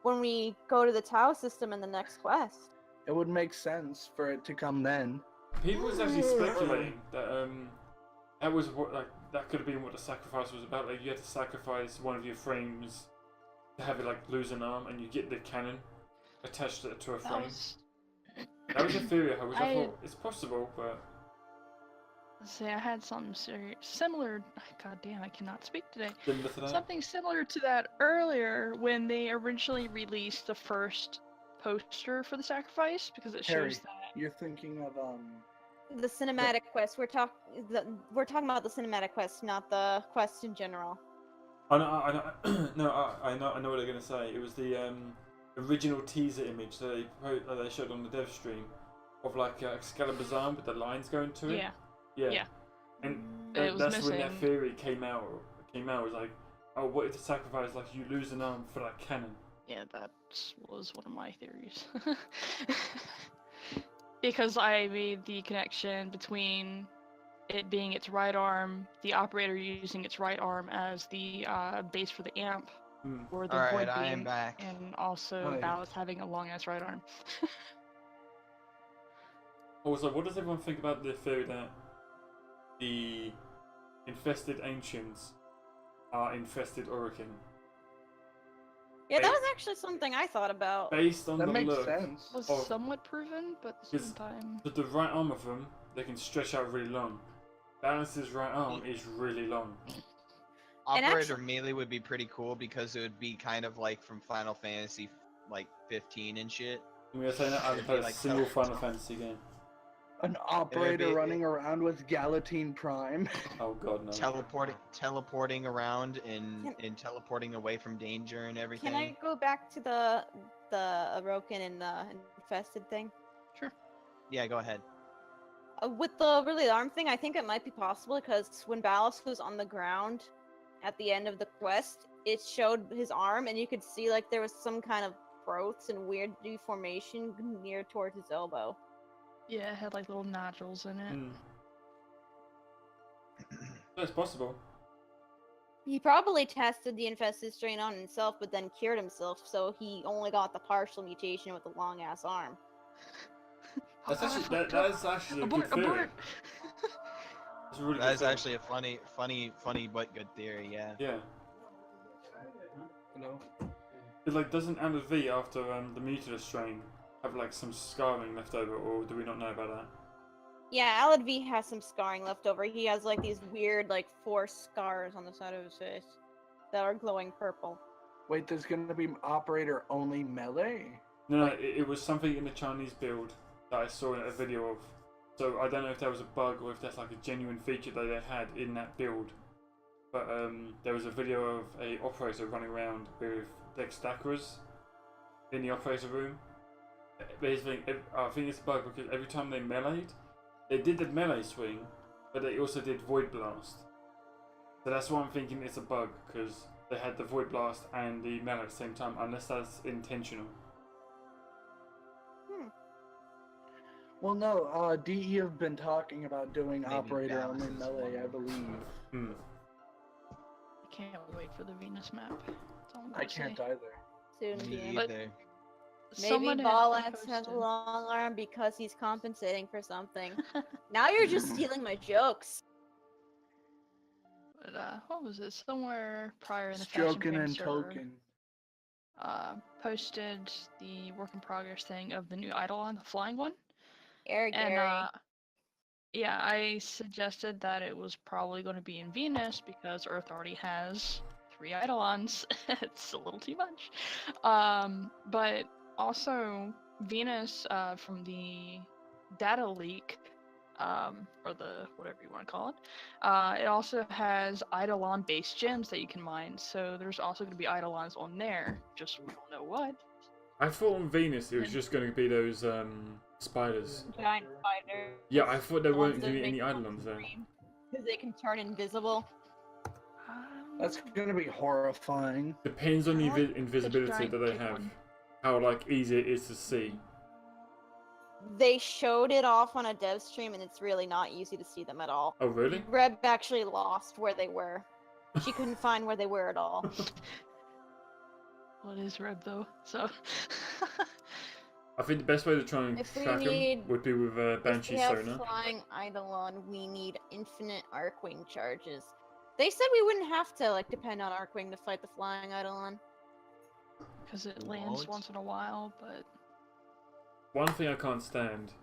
Speaker 3: when we go to the Tau system in the next quest.
Speaker 1: It would make sense for it to come then.
Speaker 4: People was actually speculating that that was what that could have been what the sacrifice was about. Like you had to sacrifice one of your frames to have it like lose an arm, and you get the cannon attached to a
Speaker 7: That
Speaker 4: frame.
Speaker 7: was...
Speaker 4: That was a theory, which I
Speaker 7: I-
Speaker 4: thought it's possible, but
Speaker 7: See, I had something similar. God damn, I cannot speak today.
Speaker 4: similar to that.
Speaker 7: Something similar to that earlier when they originally released the first poster for the sacrifice because it
Speaker 1: Harry.
Speaker 7: shows that
Speaker 1: You're thinking of
Speaker 3: The cinematic quest. We're talking about the cinematic quest, not the quest in general.
Speaker 4: I know, no, I know what they're gonna say. It was the original teaser image that they showed on the dev stream of like Excalibur's arm with the lines going to it. Yeah. And
Speaker 7: It was
Speaker 4: that's when
Speaker 7: missing.
Speaker 4: that theory came out. It was like, oh, what if the sacrifice like you lose an arm for that cannon?
Speaker 7: Yeah, that was one of my theories. Because I made the connection between it being its right arm, the operator using its right arm as the base for the amp, or the
Speaker 2: Alright,
Speaker 7: void
Speaker 2: I am
Speaker 7: beam,
Speaker 2: back.
Speaker 7: and also
Speaker 1: Hi.
Speaker 7: Ballast having a long ass right arm.
Speaker 4: Also, what does everyone think about the theory that the infested ancients are infested Orokin?
Speaker 3: Yeah, that was actually something I thought about.
Speaker 4: Based on
Speaker 1: that
Speaker 4: the
Speaker 1: makes
Speaker 4: look
Speaker 1: sense.
Speaker 7: Was
Speaker 4: of
Speaker 7: somewhat proven, but at the same
Speaker 4: Is-
Speaker 7: time,
Speaker 4: with the right arm of them, they can stretch out really long. Balance's right arm is really long.
Speaker 3: And
Speaker 2: Operator melee would be pretty cool because it would be kind of like from Final Fantasy like 15 and shit.
Speaker 4: And we are saying that I haven't
Speaker 2: It'd be
Speaker 4: played a
Speaker 2: like
Speaker 4: single
Speaker 2: tele-
Speaker 4: Final Fantasy game.
Speaker 1: An operator
Speaker 2: be-
Speaker 1: running around with Galatine Prime.
Speaker 4: Oh god, no.
Speaker 2: teleporting around and teleporting away from danger and everything.
Speaker 3: Can I go back to the Aroken and the infested thing?
Speaker 2: Yeah, go ahead.
Speaker 3: With the really arm thing, I think it might be possible because when Ballast was on the ground at the end of the quest, it showed his arm, and you could see like there was some kind of growths and weird deformation near towards his elbow.
Speaker 7: yeah, it had like little nodules in it.
Speaker 4: That's possible.
Speaker 3: He probably tested the infested strain on himself, but then cured himself, so he only got the partial mutation with a long ass arm.
Speaker 4: That's
Speaker 7: Oh, I
Speaker 4: actually
Speaker 7: fucked
Speaker 4: that
Speaker 7: up.
Speaker 4: is actually a
Speaker 7: Abort,
Speaker 4: good theory.
Speaker 7: abort.
Speaker 4: That's a really
Speaker 2: That
Speaker 4: good
Speaker 2: is
Speaker 4: theory.
Speaker 2: actually a funny but good theory. Yeah.
Speaker 4: Yeah.
Speaker 1: You know?
Speaker 4: It like doesn't Anna V after the Mutilus strain have like some scarring left over, or do we not know about that?
Speaker 3: Yeah, Alad V has some scarring left over. He has like these weird, like 4 scars on the side of his face that are glowing purple.
Speaker 1: Wait, there's gonna be operator only melee?
Speaker 4: No, it was something in the Chinese build that I saw a video of. So I don't know if that was a bug or if that's like a genuine feature that they had in that build. But there was a video of a operator running around with Dextacras in the operator room. Basically, I think it's a bug because every time they meleeed, they did the melee swing, but they also did Void Blast. So that's why I'm thinking it's a bug, because they had the Void Blast and the melee at the same time, unless that's intentional.
Speaker 1: Well, no, DE have been talking about doing
Speaker 2: Maybe
Speaker 1: operator
Speaker 2: balance
Speaker 1: only
Speaker 2: is
Speaker 1: melee, I
Speaker 2: one.
Speaker 1: believe.
Speaker 7: I can't wait for the Venus map. That's all I'm
Speaker 1: I
Speaker 7: gonna
Speaker 1: can't
Speaker 7: say.
Speaker 1: either.
Speaker 3: Soon
Speaker 2: Me
Speaker 3: be.
Speaker 7: But-
Speaker 2: either.
Speaker 3: Maybe
Speaker 7: Someone had
Speaker 3: Ballast has a
Speaker 7: posted-
Speaker 3: long arm because he's compensating for something. Now you're just stealing my jokes.
Speaker 7: But what was it? Somewhere prior in the
Speaker 1: Stroking
Speaker 7: Fashion
Speaker 1: and
Speaker 7: Fame server,
Speaker 1: token.
Speaker 7: posted the work in progress thing of the new Eidolon, the flying one.
Speaker 3: Eric
Speaker 7: And
Speaker 3: Gary.
Speaker 7: yeah, I suggested that it was probably going to be in Venus because Earth already has 3 Eidolons. It's a little too much. But also Venus, from the data leak, or the whatever you want to call it, it also has Eidolon based gems that you can mine. So there's also going to be Eidolons on there. Just we don't know what.
Speaker 4: I thought on Venus it was just going to be those spiders.
Speaker 3: Giant spider.
Speaker 4: Yeah, I thought there weren't going to be any Eidolons there.
Speaker 3: Because they can turn invisible.
Speaker 1: That's gonna be horrifying.
Speaker 4: Depends on the
Speaker 7: I like
Speaker 4: invisibility
Speaker 7: giant
Speaker 4: that they
Speaker 7: big
Speaker 4: have.
Speaker 7: one.
Speaker 4: How like easy it is to see.
Speaker 3: They showed it off on a dev stream, and it's really not easy to see them at all.
Speaker 4: Oh really?
Speaker 3: Reb actually lost where they were. She couldn't find where they were at all.
Speaker 7: What is Reb though? So
Speaker 4: I think the best way to try and
Speaker 3: If we
Speaker 4: track them
Speaker 3: need-
Speaker 4: would be with
Speaker 3: If
Speaker 4: Banshee
Speaker 3: we have
Speaker 4: Sonar.
Speaker 3: flying Eidolon, we need infinite Arcwing charges. They said we wouldn't have to like depend on Arcwing to fight the flying Eidolon.
Speaker 7: because it lands
Speaker 2: What?
Speaker 7: once in a while, but
Speaker 4: One thing I can't stand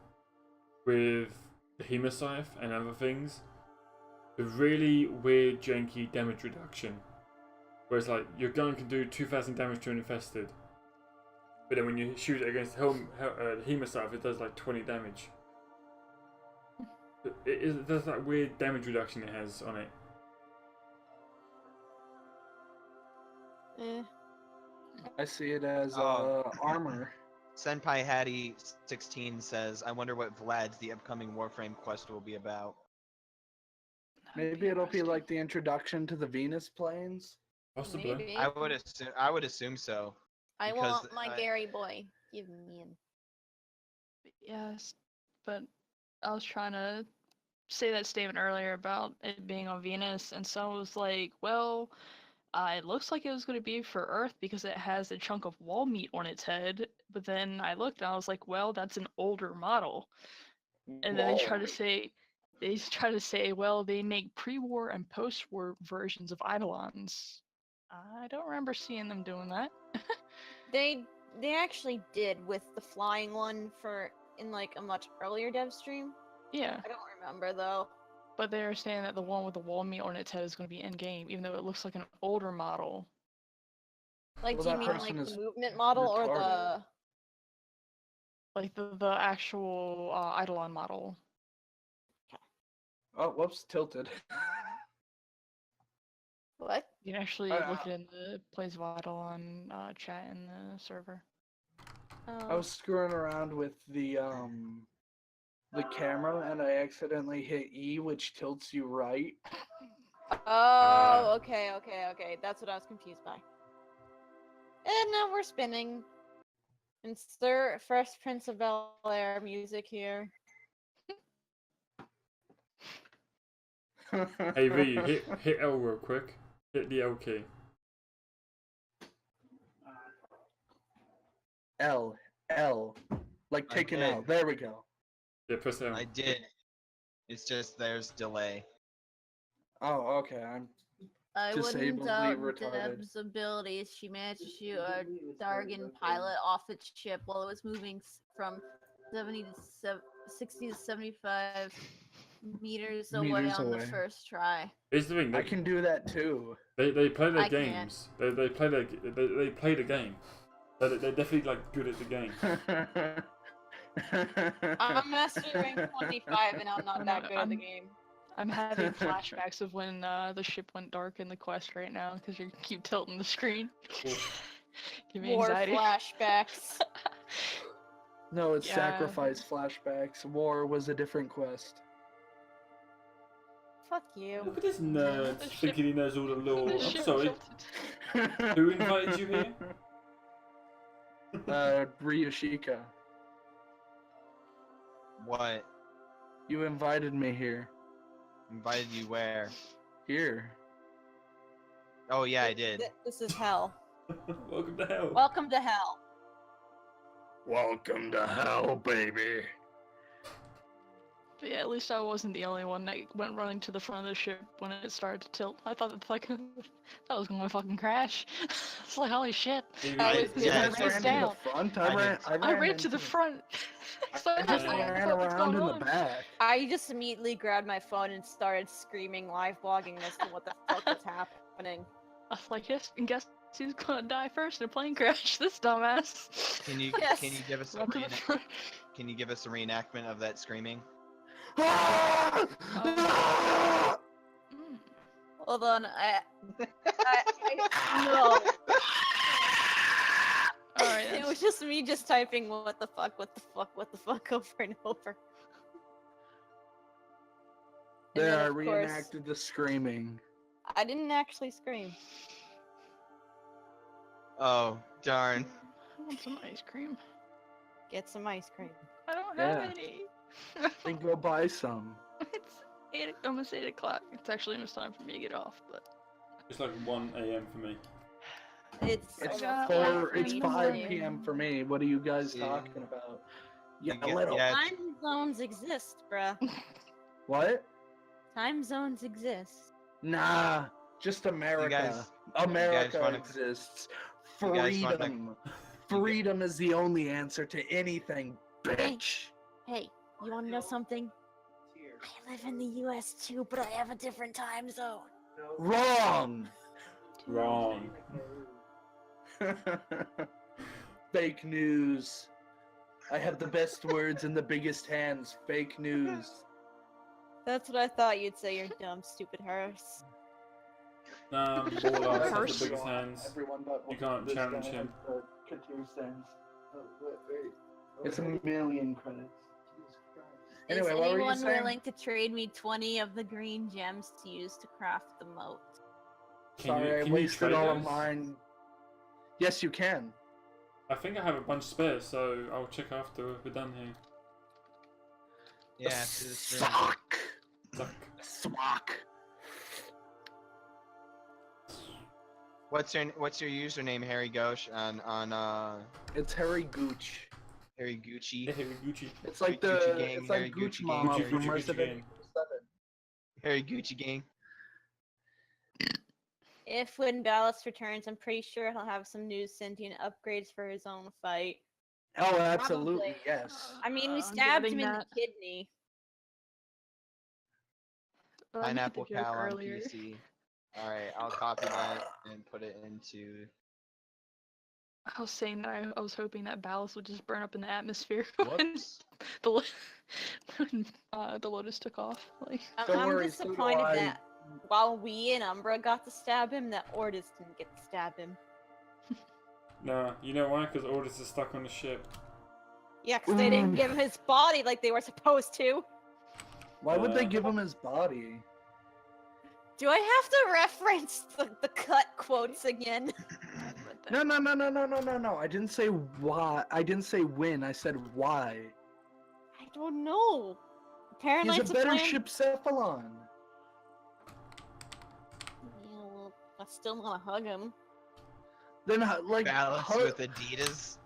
Speaker 4: with the Hemoscythe and other things, the really weird janky damage reduction. Whereas like your gun can do 2000 damage to an infested. but then when you shoot it against the Hemostaff, it does like 20 damage. It does that weird damage reduction it has on it.
Speaker 3: Eh.
Speaker 1: I see it as
Speaker 2: Oh.
Speaker 1: armor.
Speaker 2: Senpai Hattie 16 says, "I wonder what Vlad's the upcoming Warframe quest will be about."
Speaker 7: That'd
Speaker 1: Maybe it'll be
Speaker 7: interesting.
Speaker 1: like the introduction to the Venus planes.
Speaker 4: Possibly.
Speaker 3: Maybe.
Speaker 2: I would assume so.
Speaker 3: I
Speaker 2: because,
Speaker 3: want my Gary boy. Give me him.
Speaker 7: Yes, but I was trying to say that statement earlier about it being on Venus, and someone was like, well, it looks like it was going to be for Earth because it has a chunk of wall meat on its head. But then I looked and I was like, well, that's an older model. And then they try to say, well, they make pre-war and post-war versions of Eidolons. I don't remember seeing them doing that.
Speaker 3: They actually did with the flying one in like a much earlier dev stream.
Speaker 7: Yeah,
Speaker 3: I don't remember though.
Speaker 7: but they're saying that the one with the wall meat on its head is going to be in game, even though it looks like an older model.
Speaker 3: Like,
Speaker 1: Well,
Speaker 3: do you
Speaker 1: that
Speaker 3: mean
Speaker 1: person
Speaker 3: like
Speaker 1: is
Speaker 3: the movement model or
Speaker 1: retarded.
Speaker 3: the?
Speaker 7: Like the actual Eidolon model.
Speaker 1: Oh, whoops, tilted.
Speaker 3: What?
Speaker 7: You can actually
Speaker 1: I-
Speaker 7: look it in the Plays of Eidolon chat in the server.
Speaker 1: I was screwing around with the camera and I accidentally hit E, which tilts you right.
Speaker 3: Oh, okay. That's what I was confused by. And now we're spinning. Insert Fresh Prince of Bel-Air music here.
Speaker 4: Hey V, hit L real quick. Hit the L key.
Speaker 1: L, like
Speaker 2: I
Speaker 1: taking
Speaker 2: did.
Speaker 1: out. There we go.
Speaker 4: Yeah, press L.
Speaker 2: I did. It's just there's delay.
Speaker 1: Oh, okay.
Speaker 3: I wouldn't
Speaker 1: Disabledly
Speaker 3: doubt
Speaker 1: retarded.
Speaker 3: Deb's abilities. She managed to shoot a Dargan pilot off its ship while it was moving from 60 to 75 meters away
Speaker 1: Meters
Speaker 3: on the
Speaker 1: away.
Speaker 3: first try.
Speaker 4: Here's the thing.
Speaker 1: I can do that too.
Speaker 4: They play their
Speaker 3: I can't.
Speaker 4: games. They play the game. They're definitely like good at the game.
Speaker 3: I'm master rank 25 and I'm not that good at the game.
Speaker 7: I'm having flashbacks of when the ship went dark in the quest right now because you keep tilting the screen. Give me
Speaker 3: War
Speaker 7: anxiety.
Speaker 3: flashbacks.
Speaker 1: No, it's
Speaker 7: Yeah.
Speaker 1: sacrifice flashbacks. War was a different quest.
Speaker 3: Fuck you.
Speaker 4: Look at this nerd
Speaker 7: The ship-
Speaker 4: thinking he knows all the lore.
Speaker 7: The
Speaker 4: I'm
Speaker 7: ship
Speaker 4: sorry.
Speaker 7: tilted.
Speaker 4: Who invited you here?
Speaker 1: Ryushika.
Speaker 2: What?
Speaker 1: You invited me here.
Speaker 2: Invited you where?
Speaker 1: Here.
Speaker 2: Oh yeah, I did.
Speaker 3: This is hell.
Speaker 4: Welcome to hell.
Speaker 3: Welcome to hell.
Speaker 1: Welcome to hell, baby.
Speaker 7: But yeah, at least I wasn't the only one that went running to the front of the ship when it started to tilt. I thought that was gonna fucking crash. It's like, holy shit.
Speaker 3: I was
Speaker 2: yeah,
Speaker 3: moving
Speaker 1: I
Speaker 3: face
Speaker 1: ran
Speaker 3: down.
Speaker 1: to the front.
Speaker 2: I
Speaker 7: I ran to the front. So
Speaker 1: I
Speaker 7: I
Speaker 1: just
Speaker 7: was like,
Speaker 1: ran
Speaker 7: what's
Speaker 1: around
Speaker 7: going
Speaker 1: in the
Speaker 7: on?
Speaker 1: back.
Speaker 3: I just immediately grabbed my phone and started screaming, live blogging as to what the fuck was happening.
Speaker 7: I was like, yes, and guess who's gonna die first in a plane crash? This dumbass.
Speaker 2: Can you
Speaker 3: Yes.
Speaker 2: can you give us a
Speaker 7: Run to the front.
Speaker 2: can you give us a reenactment of that screaming?
Speaker 1: Ah! Ah!
Speaker 7: Mm.
Speaker 3: Hold on, no.
Speaker 7: Alright,
Speaker 3: It was just me just typing what the fuck over and over. And
Speaker 1: There,
Speaker 3: then,
Speaker 1: I
Speaker 3: of course,
Speaker 1: reenacted the screaming.
Speaker 3: I didn't actually scream.
Speaker 2: Oh darn!
Speaker 7: I want some ice cream.
Speaker 3: Get some ice cream.
Speaker 7: I don't
Speaker 1: Yeah.
Speaker 7: have any.
Speaker 1: Then go buy some.
Speaker 7: It's almost 8 o'clock. It's actually almost time for me to get off, but
Speaker 4: It's like 1 a.m. for me.
Speaker 3: It's
Speaker 1: It's
Speaker 7: got
Speaker 1: it's
Speaker 7: me
Speaker 1: 5
Speaker 7: too.
Speaker 1: p.m. for me. What are you guys
Speaker 2: Yeah.
Speaker 1: talking about? Yeah,
Speaker 2: You get- yeah.
Speaker 3: Time zones exist, bruh.
Speaker 1: What?
Speaker 3: Time zones exist.
Speaker 1: Nah, just America.
Speaker 2: guys-
Speaker 1: America
Speaker 2: wanna-
Speaker 1: exists.
Speaker 2: you guys wanna-
Speaker 1: Freedom. Freedom is the only answer to anything, bitch.
Speaker 3: Hey, you wanna know something? I live in the US too, but I have a different time zone.
Speaker 1: Wrong.
Speaker 4: Wrong.
Speaker 1: Fake news. I have the best words and the biggest hands. Fake news.
Speaker 3: That's what I thought you'd say, you dumb, stupid horse.
Speaker 4: Warlock has
Speaker 7: First-
Speaker 4: the biggest hands.
Speaker 1: Everyone but
Speaker 4: You can't
Speaker 1: this
Speaker 4: challenge
Speaker 1: guy
Speaker 4: him.
Speaker 1: has the Katir stands. It's a million credits. Jesus Christ. Anyway,
Speaker 3: Is
Speaker 1: what were you
Speaker 3: anyone
Speaker 1: saying?
Speaker 3: willing to trade me 20 of the green gems to use to craft the moat?
Speaker 1: Sorry, I
Speaker 4: can you
Speaker 1: wasted
Speaker 4: trade
Speaker 1: all of
Speaker 4: those?
Speaker 1: mine. Yes, you can.
Speaker 4: I think I have a bunch spare, so I'll check after we're done here.
Speaker 2: Yeah. after this room.
Speaker 1: Suck.
Speaker 4: Suck.
Speaker 1: Swack.
Speaker 2: What's your username, Harry Ghosh, on
Speaker 1: It's Harry Gooch.
Speaker 2: Harry Gucci?
Speaker 4: Hey, Gucci.
Speaker 1: It's like
Speaker 2: Gucci
Speaker 1: the
Speaker 2: gang,
Speaker 1: it's like
Speaker 2: Harry
Speaker 1: Gooch
Speaker 2: Gucci gang,
Speaker 1: Mama
Speaker 2: Harry
Speaker 1: from
Speaker 4: Gucci
Speaker 1: Resident
Speaker 4: gang.
Speaker 1: Evil 7.
Speaker 2: Harry Gucci gang.
Speaker 3: If when Ballast returns, I'm pretty sure he'll have some new sentient upgrades for his own fight.
Speaker 1: Oh, absolutely,
Speaker 3: Probably.
Speaker 1: yes.
Speaker 3: I mean, we
Speaker 7: I'm
Speaker 3: stabbed
Speaker 7: getting
Speaker 3: him in the
Speaker 7: that.
Speaker 3: kidney.
Speaker 7: But I made the
Speaker 2: Pineapple
Speaker 7: joke
Speaker 2: Cow on
Speaker 7: earlier.
Speaker 2: PC. Alright, I'll copy that and put it into.
Speaker 7: I was saying that I was hoping that Ballast would just burn up in the atmosphere when
Speaker 2: Whoops.
Speaker 7: the lo- when the Lotus took off. Like,
Speaker 1: Don't
Speaker 3: I'm
Speaker 1: worry, so do
Speaker 3: disappointed
Speaker 1: I.
Speaker 3: that while we and Umbra got to stab him, that Ordis didn't get to stab him.
Speaker 4: Nah, you know why? Because Orders is stuck on the ship.
Speaker 3: Yeah, because they didn't
Speaker 1: Ooh.
Speaker 3: give him his body like they were supposed to.
Speaker 1: Why would they give him his body?
Speaker 3: Do I have to reference the cut quotes again?
Speaker 1: No. I didn't say why. I didn't say when. I said why.
Speaker 3: I don't know. Apparently,
Speaker 1: He's
Speaker 3: it's
Speaker 1: a better
Speaker 3: plan-
Speaker 1: Shipcephalon.
Speaker 3: Yeah, well, I still want to hug him.
Speaker 1: Then like
Speaker 2: Balance
Speaker 1: hug-
Speaker 2: with Adidas.